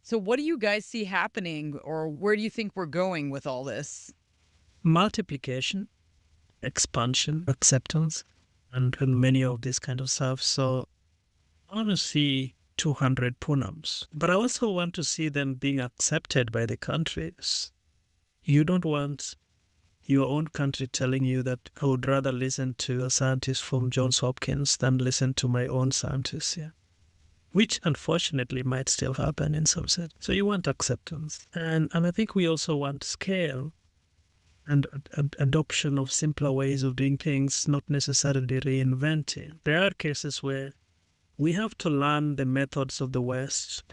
So, what do you guys see happening, or where do you think we're going with all this? Multiplication, expansion, acceptance, and many of this kind of stuff. So I want to see 200 Poonams, but I also want to see them being accepted by the countries. You don't want your own country telling you that I would rather listen to a scientist from Johns Hopkins than listen to my own scientists here, which unfortunately might still happen in some sense. So you want acceptance. And I think we also want scale and adoption of simpler ways of doing things, not necessarily reinventing. There are cases where we have to learn the methods of the West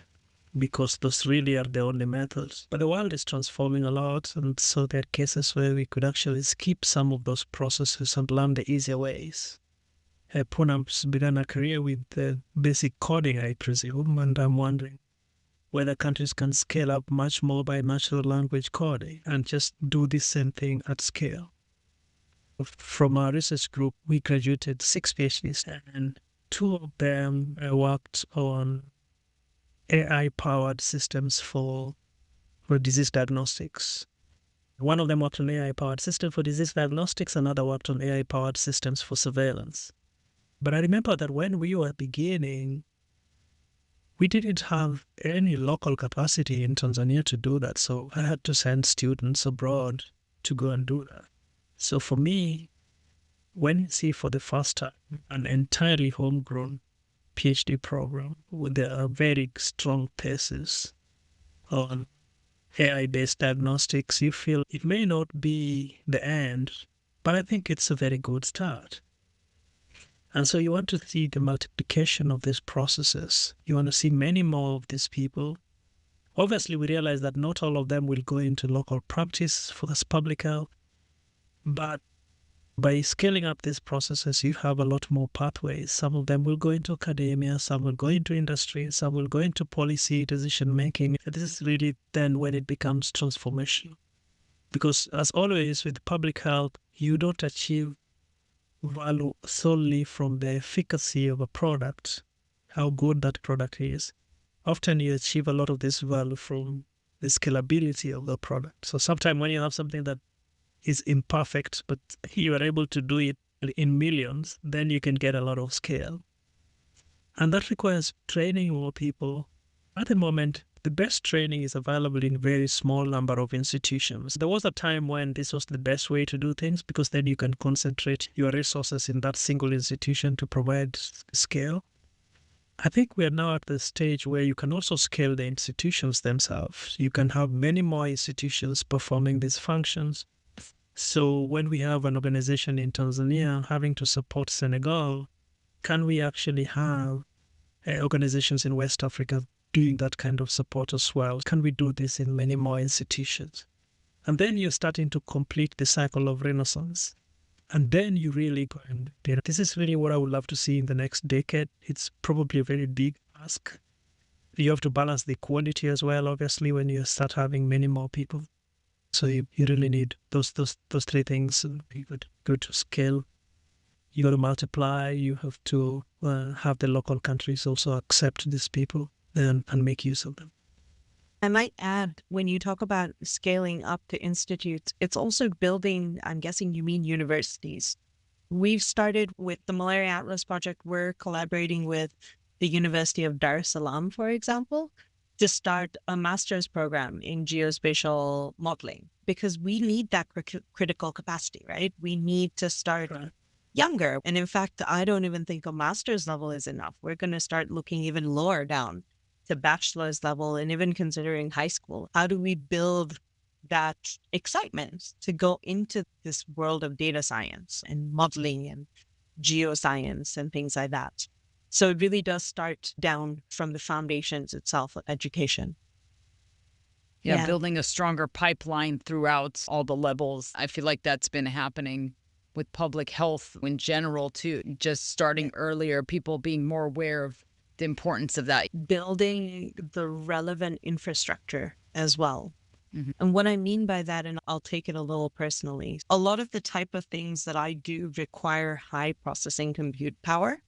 because those really are the only methods. But the world is transforming a lot, and so there are cases where we could actually skip some of those processes and learn the easier ways. Poonam's began a career with basic coding, I presume, and I'm wondering whether countries can scale up much more by natural language coding and just do the same thing at scale. From our research group, we graduated 6 PhDs, and 2 of them worked on AI-powered systems for disease diagnostics. One of them worked on AI-powered system for disease diagnostics, another worked on AI-powered systems for surveillance. But I remember that when we were beginning, we didn't have any local capacity in Tanzania to do that, so I had to send students abroad to go and do that. So for me, when you see for the first time an entirely homegrown PhD program with a very strong thesis on AI-based diagnostics, you feel it may not be the end, but I think it's a very good start. And so you want to see the multiplication of these processes. You want to see many more of these people. Obviously, we realize that not all of them will go into local practice for this public health, but by scaling up these processes, you have a lot more pathways. Some of them will go into academia, some will go into industry, some will go into policy decision-making. This is really then when it becomes transformational. Because as always with public health, you don't achieve value solely from the efficacy of a product, how good that product is. Often you achieve a lot of this value from the scalability of the product. So sometimes when you have something that is imperfect, but you are able to do it in millions, then you can get a lot of scale. And that requires training more people. At the moment, the best training is available in a very small number of institutions. There was a time when this was the best way to do things because then you can concentrate your resources in that single institution to provide scale. I think we are now at the stage where you can also scale the institutions themselves. You can have many more institutions performing these functions. So when we have an organization in Tanzania having to support Senegal, can we actually have organizations in West Africa doing that kind of support as well? Can we do this in many more institutions? And then you're starting to complete the cycle of renaissance. And then you really go and this is really what I would love to see in the next decade. It's probably a very big ask. You have to balance the quality as well, obviously, when you start having many more people. So you really need those 3 things. You go to scale, you got to multiply, you have to have the local countries also accept these people and make use of them. I might add, when you talk about scaling up to institutes, it's also building, I'm guessing you mean universities. We've started with the Malaria Atlas Project. We're collaborating with the University of Dar es Salaam, for example, to start a master's program in geospatial modeling, because we need that critical capacity, right? We need to start younger. And in fact, I don't even think a master's level is enough. We're going to start looking even lower down to bachelor's level and even considering high school. How do we build that excitement to go into this world of data science and modeling and geoscience and things like that? So it really does start down from the foundations itself of education. Building a stronger pipeline throughout all the levels. I feel like that's been happening with public health in general too, just starting earlier, people being more aware of the importance of that. Building the relevant infrastructure as well. Mhm. And what I mean by that, and I'll take it a little personally, a lot of the type of things that I do require high processing compute power,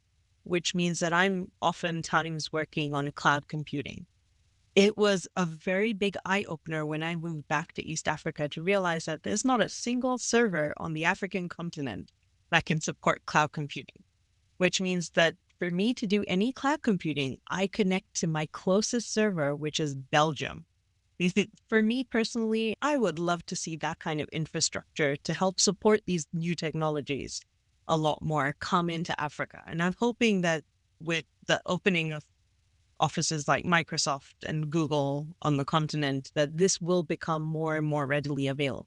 which means that I'm oftentimes working on cloud computing. It was a very big eye opener when I moved back to East Africa to realize that there's not a single server on the African continent that can support cloud computing, which means that for me to do any cloud computing, I connect to my closest server, which is Belgium. For me personally, I would love to see that kind of infrastructure to help support these new technologies a lot more come into Africa. And I'm hoping that with the opening of offices like Microsoft and Google on the continent, that this will become more and more readily available.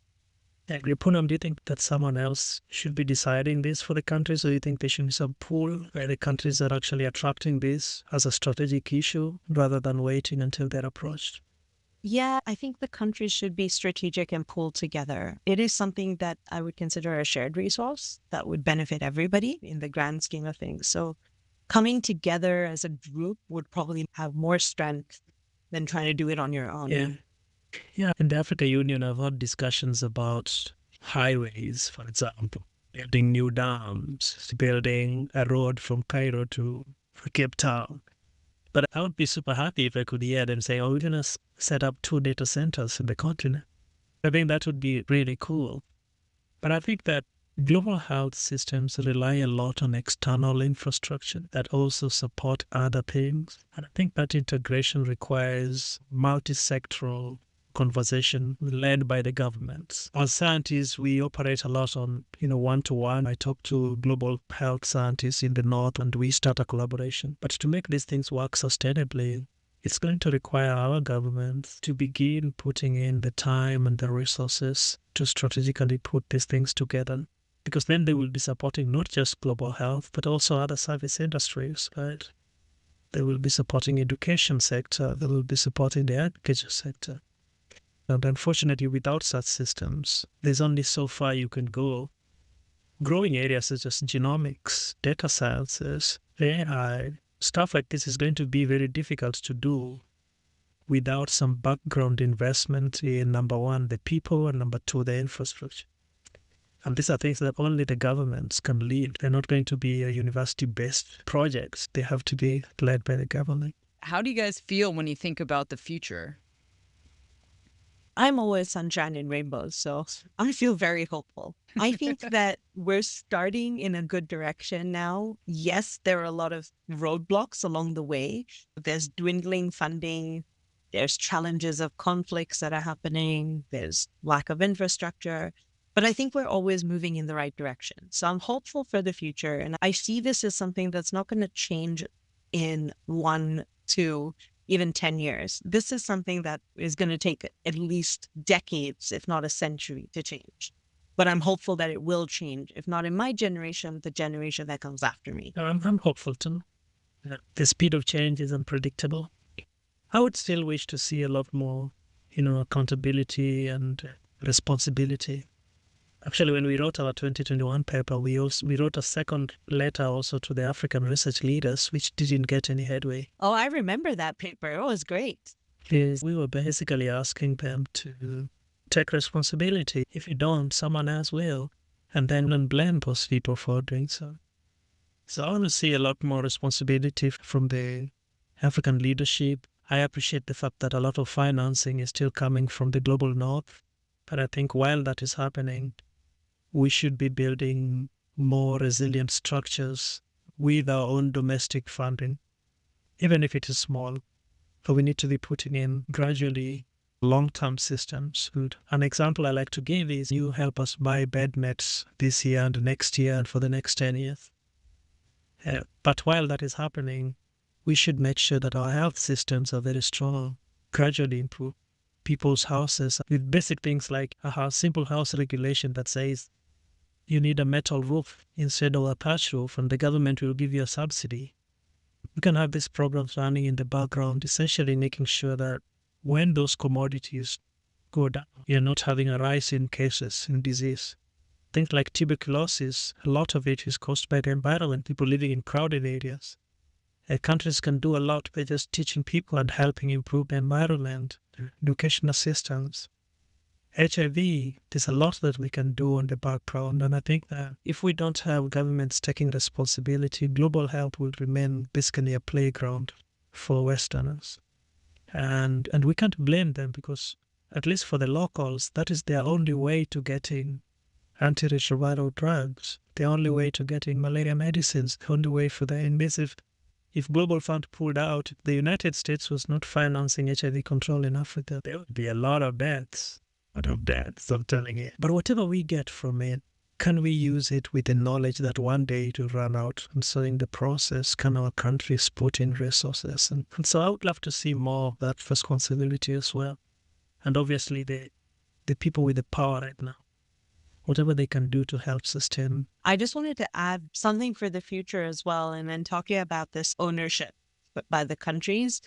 I agree. Poonam, do you think that someone else should be deciding this for the countries, or do you think there should be some pool where the countries are actually attracting this as a strategic issue rather than waiting until they're approached? Yeah, I think the countries should be strategic and pull together. It is something that I would consider a shared resource that would benefit everybody in the grand scheme of things. So coming together as a group would probably have more strength than trying to do it on your own. Yeah. Yeah. In the Africa Union, I've had discussions about highways, for example, building new dams, building a road from Cairo to Cape Town. But I would be super happy if I could hear them say, oh, we're going to set up 2 data centers in the continent. I think that would be really cool. But I think that global health systems rely a lot on external infrastructure that also support other things. And I think that integration requires multi-sectoral conversation led by the governments. As scientists, we operate a lot on, one-to-one. I talk to global health scientists in the north and we start a collaboration. But to make these things work sustainably, it's going to require our governments to begin putting in the time and the resources to strategically put these things together. Because then they will be supporting not just global health, but also other service industries, right? They will be supporting education sector. They will be supporting the agriculture sector. And unfortunately, without such systems, there's only so far you can go. Growing areas such as genomics, data sciences, AI, stuff like this is going to be very difficult to do without some background investment in, number one, the people, and number two, the infrastructure. And these are things that only the governments can lead. They're not going to be a university-based projects. They have to be led by the government. How do you guys feel when you think about the future? I'm always sunshine and rainbows, so I feel very hopeful. I think that we're starting in a good direction now. Yes, there are a lot of roadblocks along the way. There's dwindling funding. There's challenges of conflicts that are happening. There's lack of infrastructure. But I think we're always moving in the right direction. So I'm hopeful for the future. And I see this as something that's not going to change in 1, 2, even 10 years. This is something that is going to take at least decades, if not a century, to change. But I'm hopeful that it will change, if not in my generation, the generation that comes after me. I'm hopeful too. The speed of change is unpredictable. I would still wish to see a lot more, accountability and responsibility. Actually, when we wrote our 2021 paper, we wrote a second letter also to the African research leaders, which didn't get any headway. Oh, I remember that paper. It was great. Yes, we were basically asking them to take responsibility. If you don't, someone else will. And then blame those people for doing so. So I want to see a lot more responsibility from the African leadership. I appreciate the fact that a lot of financing is still coming from the global north. But I think while that is happening, we should be building more resilient structures with our own domestic funding, even if it is small. But we need to be putting in gradually long-term systems. An example I like to give is you help us buy bed nets this year and next year and for the next 10 years. But while that is happening, we should make sure that our health systems are very strong, gradually improve people's houses with basic things like a simple house regulation that says you need a metal roof instead of a thatch roof, and the government will give you a subsidy. We can have these programs running in the background, essentially making sure that when those commodities go down, you're not having a rise in cases in disease. Things like tuberculosis, a lot of it is caused by the environment, people living in crowded areas. Countries can do a lot by just teaching people and helping improve the environment, education assistance. HIV, there's a lot that we can do on the background. And I think that if we don't have governments taking responsibility, global health will remain basically a playground for Westerners. And we can't blame them because, at least for the locals, that is their only way to getting antiretroviral drugs, the only way to getting malaria medicines, the only way for the invasive. If Global Fund pulled out, if the United States was not financing HIV control in Africa, there would be a lot of deaths. I'm telling you. But whatever we get from it, can we use it with the knowledge that one day it will run out? And so in the process, can our countries put in resources? And so I would love to see more of that responsibility as well. And obviously the people with the power right now, whatever they can do to help sustain. I just wanted to add something for the future as well. And then talking about this ownership by the countries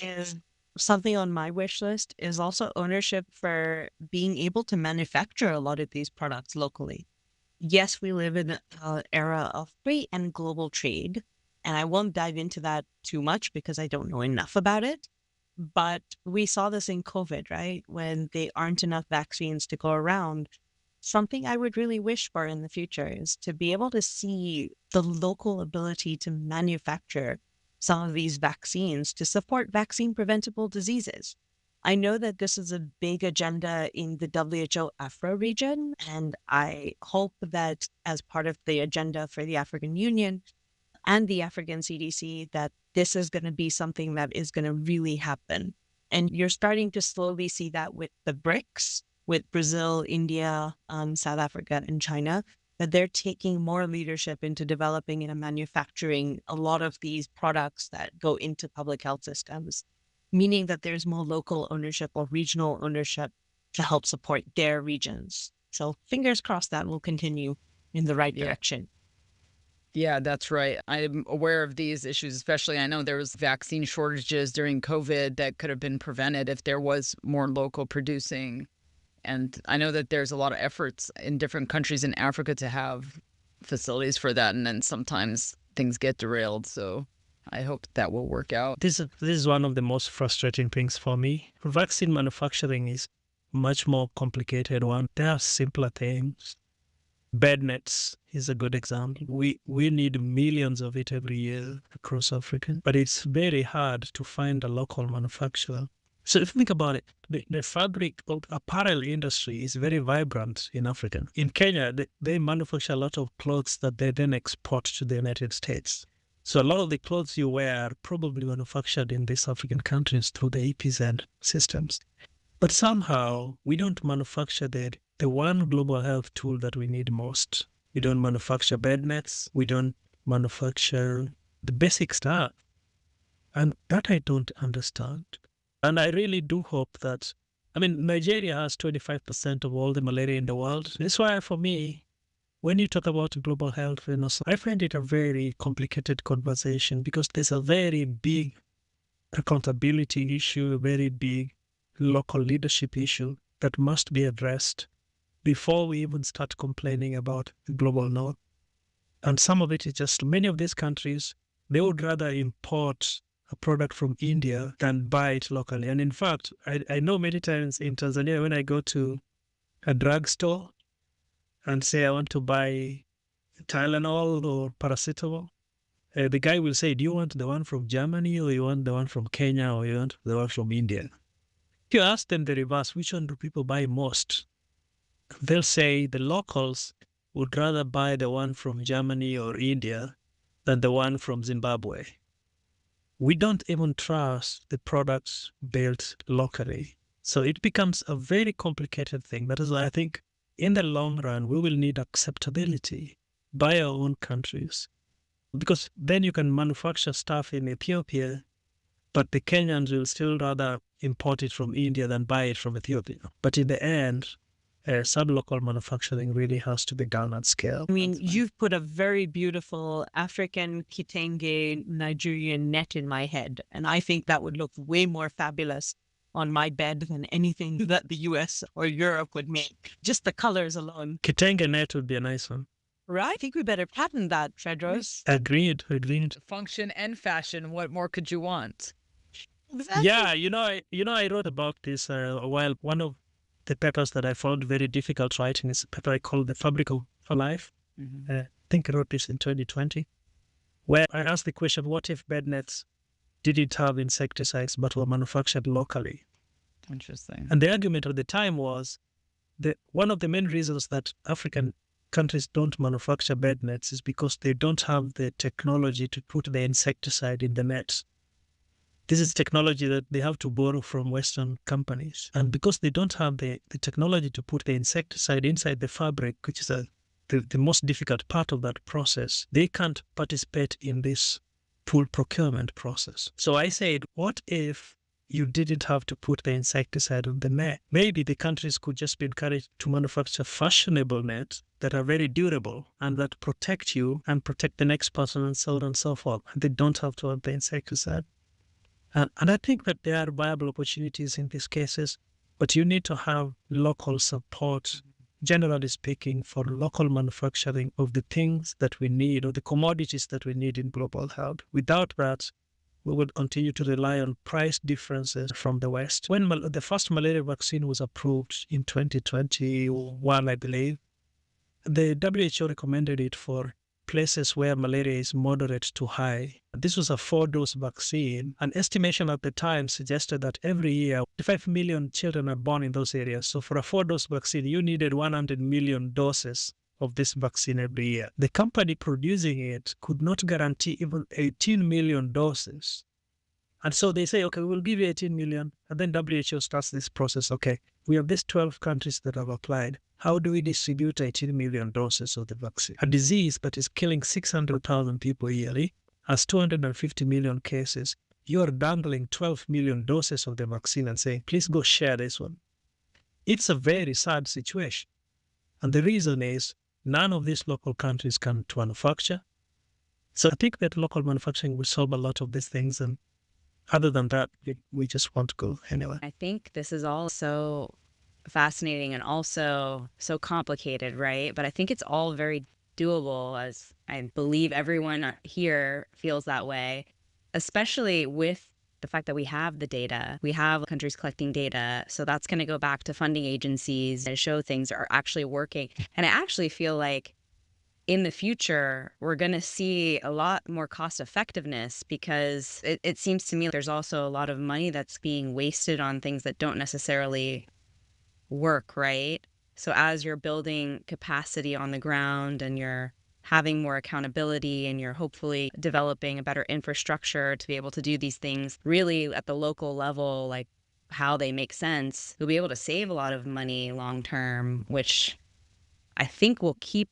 is something on my wish list is also ownership for being able to manufacture a lot of these products locally. Yes, we live in an era of free and global trade, and I won't dive into that too much because I don't know enough about it. But we saw this in COVID, right? When there aren't enough vaccines to go around. Something I would really wish for in the future is to be able to see the local ability to manufacture some of these vaccines to support vaccine preventable diseases. I know that this is a big agenda in the WHO Afro region, and I hope that as part of the agenda for the African Union and the African CDC, that this is going to be something that is going to really happen. And you're starting to slowly see that with the BRICS, with Brazil, India, South Africa, and China, that they're taking more leadership into developing and manufacturing a lot of these products that go into public health systems, meaning that there's more local ownership or regional ownership to help support their regions. So fingers crossed that will continue in the right direction. Yeah, that's right. I'm aware of these issues, especially I know there was vaccine shortages during COVID that could have been prevented if there was more local producing. And I know that there's a lot of efforts in different countries in Africa to have facilities for that. And then sometimes things get derailed. So I hope that will work out. This is one of the most frustrating things for me. Vaccine manufacturing is much more complicated one. There are simpler things. Bed nets is a good example. We need millions of it every year across Africa. But it's very hard to find a local manufacturer. So if you think about it, the fabric apparel industry is very vibrant in Africa. In Kenya, they manufacture a lot of clothes that they then export to the United States. So a lot of the clothes you wear are probably manufactured in these African countries through the EPZ systems. But somehow we don't manufacture the one global health tool that we need most. We don't manufacture bed nets. We don't manufacture the basic stuff. And that I don't understand. And I really do hope that, Nigeria has 25% of all the malaria in the world. That's why, for me, when you talk about global health, I find it a very complicated conversation because there's a very big accountability issue, a very big local leadership issue that must be addressed before we even start complaining about the global north. And some of it is just, many of these countries, they would rather import a product from India than buy it locally. And in fact, I know many times in Tanzania, when I go to a drugstore and say I want to buy Tylenol or paracetamol, the guy will say, do you want the one from Germany or you want the one from Kenya or you want the one from India? If you ask them the reverse, which one do people buy most? They'll say the locals would rather buy the one from Germany or India than the one from Zimbabwe. We don't even trust the products built locally. So it becomes a very complicated thing. That is why I think in the long run, we will need acceptability by our own countries. Because then you can manufacture stuff in Ethiopia, but the Kenyans will still rather import it from India than buy it from Ethiopia. But in the end, some local manufacturing really has to be done at scale. You've put a very beautiful African Kitenge Nigerian net in my head, and I think that would look way more fabulous on my bed than anything that the US or Europe would make. Just the colors alone. Kitenge net would be a nice one. Right? I think we better patent that, Fredros. Agreed. Function and fashion. What more could you want? Exactly. Yeah, I wrote about this a while. One of the papers that I found very difficult writing is a paper I call The Fabric of Life. I think I wrote this in 2020, where I asked the question, what if bed nets didn't have insecticides but were manufactured locally? Interesting. And the argument at the time was that one of the main reasons that African countries don't manufacture bed nets is because they don't have the technology to put the insecticide in the nets. This is technology that they have to borrow from Western companies. And because they don't have the technology to put the insecticide inside the fabric, which is the most difficult part of that process, they can't participate in this pool procurement process. So I said, what if you didn't have to put the insecticide on the net? Maybe the countries could just be encouraged to manufacture fashionable nets that are very durable and that protect you and protect the next person and so on and so forth. And they don't have to have the insecticide. And I think that there are viable opportunities in these cases, but you need to have local support, generally speaking, for local manufacturing of the things that we need or the commodities that we need in global health. Without that, we will continue to rely on price differences from the West. When the first malaria vaccine was approved in 2021, I believe, the WHO recommended it for places where malaria is moderate to high. This was a 4-dose vaccine. An estimation at the time suggested that every year, 5 million children are born in those areas. So for a 4-dose vaccine, you needed 100 million doses of this vaccine every year. The company producing it could not guarantee even 18 million doses. And so they say, okay, we'll give you 18 million. And then WHO starts this process. Okay, we have these 12 countries that have applied. How do we distribute 18 million doses of the vaccine? A disease that is killing 600,000 people yearly has 250 million cases. You are dangling 12 million doses of the vaccine and saying, please go share this one. It's a very sad situation. And the reason is none of these local countries can manufacture. So I think that local manufacturing will solve a lot of these things. And other than that, we just won't go anywhere. I think this is all so fascinating and also so complicated, right? But I think it's all very doable, as I believe everyone here feels that way, especially with the fact that we have the data. We have countries collecting data. So that's going to go back to funding agencies to show things are actually working. And I actually feel like in the future, we're going to see a lot more cost effectiveness, because it seems to me there's also a lot of money that's being wasted on things that don't necessarily work, right? So as you're building capacity on the ground and you're having more accountability and you're hopefully developing a better infrastructure to be able to do these things really at the local level, like how they make sense, you'll be able to save a lot of money long term, which I think will keep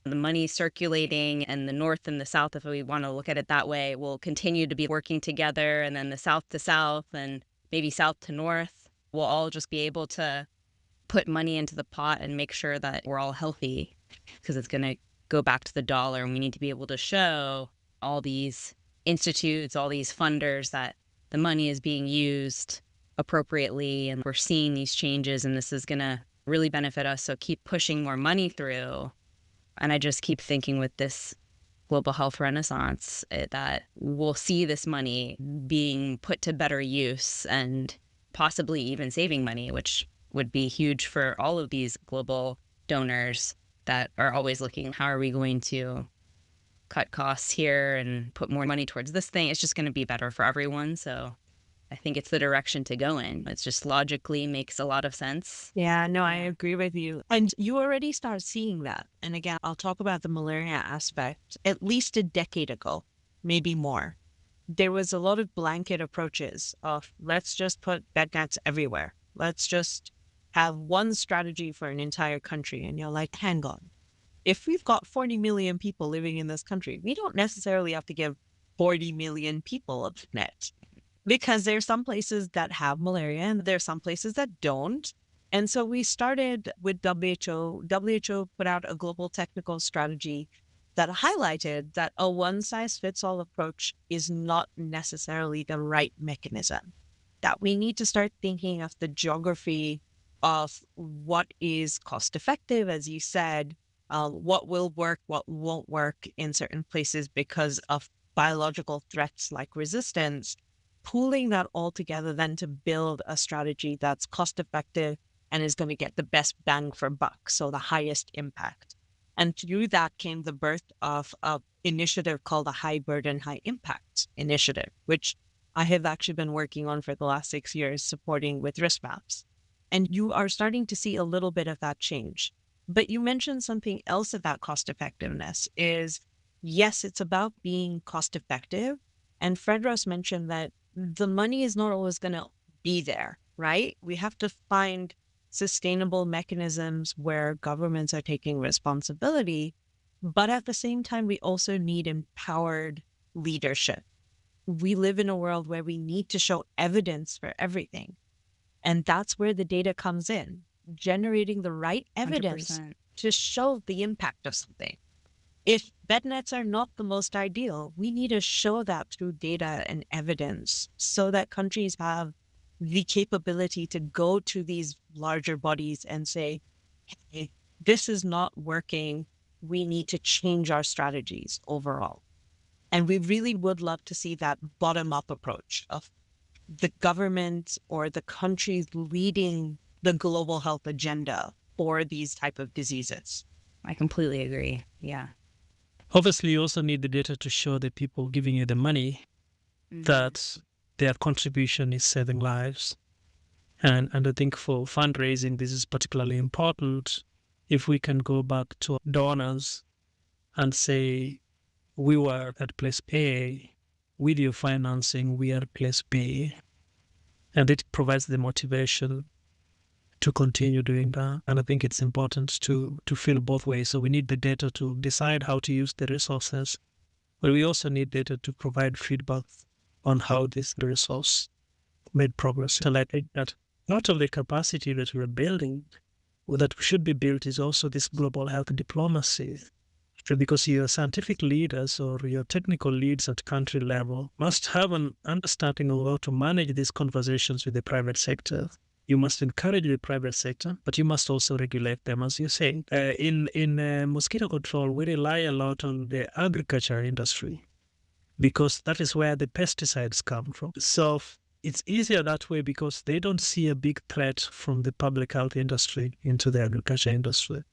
the money circulating, and the North and the South, if we want to look at it that way, will continue to be working together, and then the South to South and maybe South to North will all just be able to put money into the pot and make sure that we're all healthy, because it's going to go back to the dollar, and we need to be able to show all these institutes, all these funders, that the money is being used appropriately and we're seeing these changes and this is going to really benefit us. So keep pushing more money through. And I just keep thinking with this global health renaissance that we'll see this money being put to better use and possibly even saving money, which would be huge for all of these global donors that are always looking, how are we going to cut costs here and put more money towards this thing? It's just going to be better for everyone. So I think it's the direction to go in. It's just logically makes a lot of sense. Yeah, no, I agree with you. And you already start seeing that. And again, I'll talk about the malaria aspect. At least a decade ago, maybe more, there was a lot of blanket approaches of let's just put bed nets everywhere. Let's just have one strategy for an entire country. And you're like, hang on. If we've got 40 million people living in this country, we don't necessarily have to give 40 million people a net. Because there's some places that have malaria and there's some places that don't. And so we started with WHO. WHO put out a global technical strategy that highlighted that a one-size-fits-all approach is not necessarily the right mechanism. that we need to start thinking of the geography of what is cost effective, as you said, what will work, what won't work in certain places because of biological threats like resistance, pooling that all together then to build a strategy that's cost effective and is going to get the best bang for buck, so the highest impact. And through that came the birth of an initiative called the High Burden, High Impact Initiative, which I have actually been working on for the last 6 years, supporting with risk maps. And you are starting to see a little bit of that change. But you mentioned something else about cost effectiveness is, yes, it's about being cost effective. And Fredros mentioned that the money is not always going to be there, right? We have to find sustainable mechanisms where governments are taking responsibility. But at the same time, we also need empowered leadership. We live in a world where we need to show evidence for everything. And that's where the data comes in, generating the right evidence 100%. to show the impact of something. If bed nets are not the most ideal, we need to show that through data and evidence so that countries have the capability to go to these larger bodies and say, hey, this is not working. We need to change our strategies overall. And we really would love to see that bottom-up approach of the government or the countries leading the global health agenda for these type of diseases. I completely agree. Yeah. Obviously, you also need the data to show the people giving you the money that their contribution is saving lives. And I think for fundraising, this is particularly important. If we can go back to donors and say, we were at place A, with your financing, we are at place B. And it provides the motivation to continue doing that. And I think it's important to feel both ways. So we need the data to decide how to use the resources, but we also need data to provide feedback on how this resource made progress. And I think that part of the capacity that we're building, or that should be built, is also this global health diplomacy. Because your scientific leaders or your technical leads at country level must have an understanding of how to manage these conversations with the private sector. You must encourage the private sector, but you must also regulate them, as you say. In mosquito control, we rely a lot on the agriculture industry because that is where the pesticides come from. So it's easier that way because they don't see a big threat from the public health industry into the agriculture industry.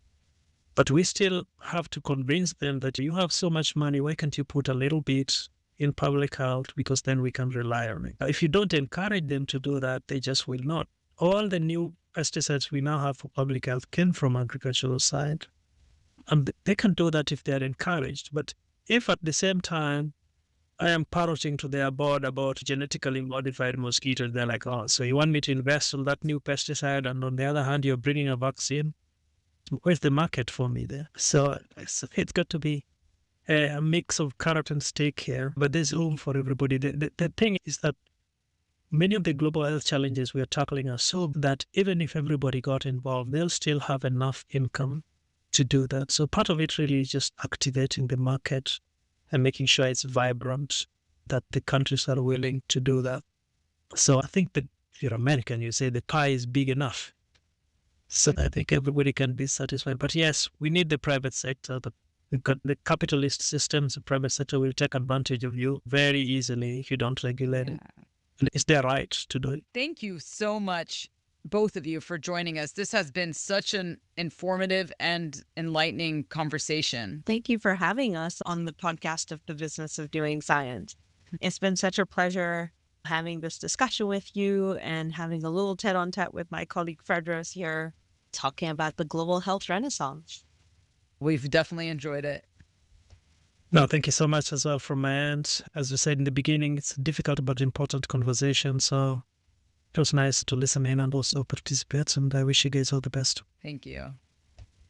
But we still have to convince them that you have so much money, why can't you put a little bit in public health, because then we can rely on it. If you don't encourage them to do that, they just will not. All the new pesticides we now have for public health came from agricultural side. And they can do that if they are encouraged. But if at the same time I am parroting to their board about genetically modified mosquitoes, they're like, oh, so you want me to invest in that new pesticide, and on the other hand, you're bringing a vaccine? Where's the market for me there? So it's got to be a mix of carrot and stick here, but there's room for everybody. The thing is that many of the global health challenges we are tackling are so that even if everybody got involved, they'll still have enough income to do that. So part of it really is just activating the market and making sure it's vibrant, that the countries are willing to do that. So I think that if you're American, you say the pie is big enough. So I think everybody can be satisfied. But yes, we need the private sector. The capitalist systems, the private sector will take advantage of you very easily if you don't regulate it. And it's their right to do it. Thank you so much, both of you, for joining us. This has been such an informative and enlightening conversation. Thank you for having us on the podcast of The Business of Doing Science. It's been such a pleasure having this discussion with you and having a little tete-a-tete with my colleague Fredros here, talking about the global health renaissance. We've definitely enjoyed it. No, thank you so much as well from my end. As we said in the beginning, it's a difficult but important conversation. So it was nice to listen in and also participate. And I wish you guys all the best. Thank you.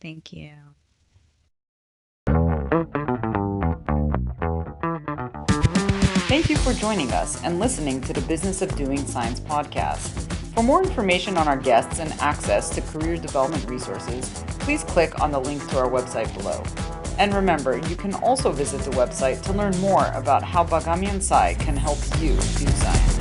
Thank you. Thank you for joining us and listening to the Business of Doing Science podcast. For more information on our guests and access to career development resources, please click on the link to our website below. And remember, you can also visit the website to learn more about how Bagamian Psi can help you do science.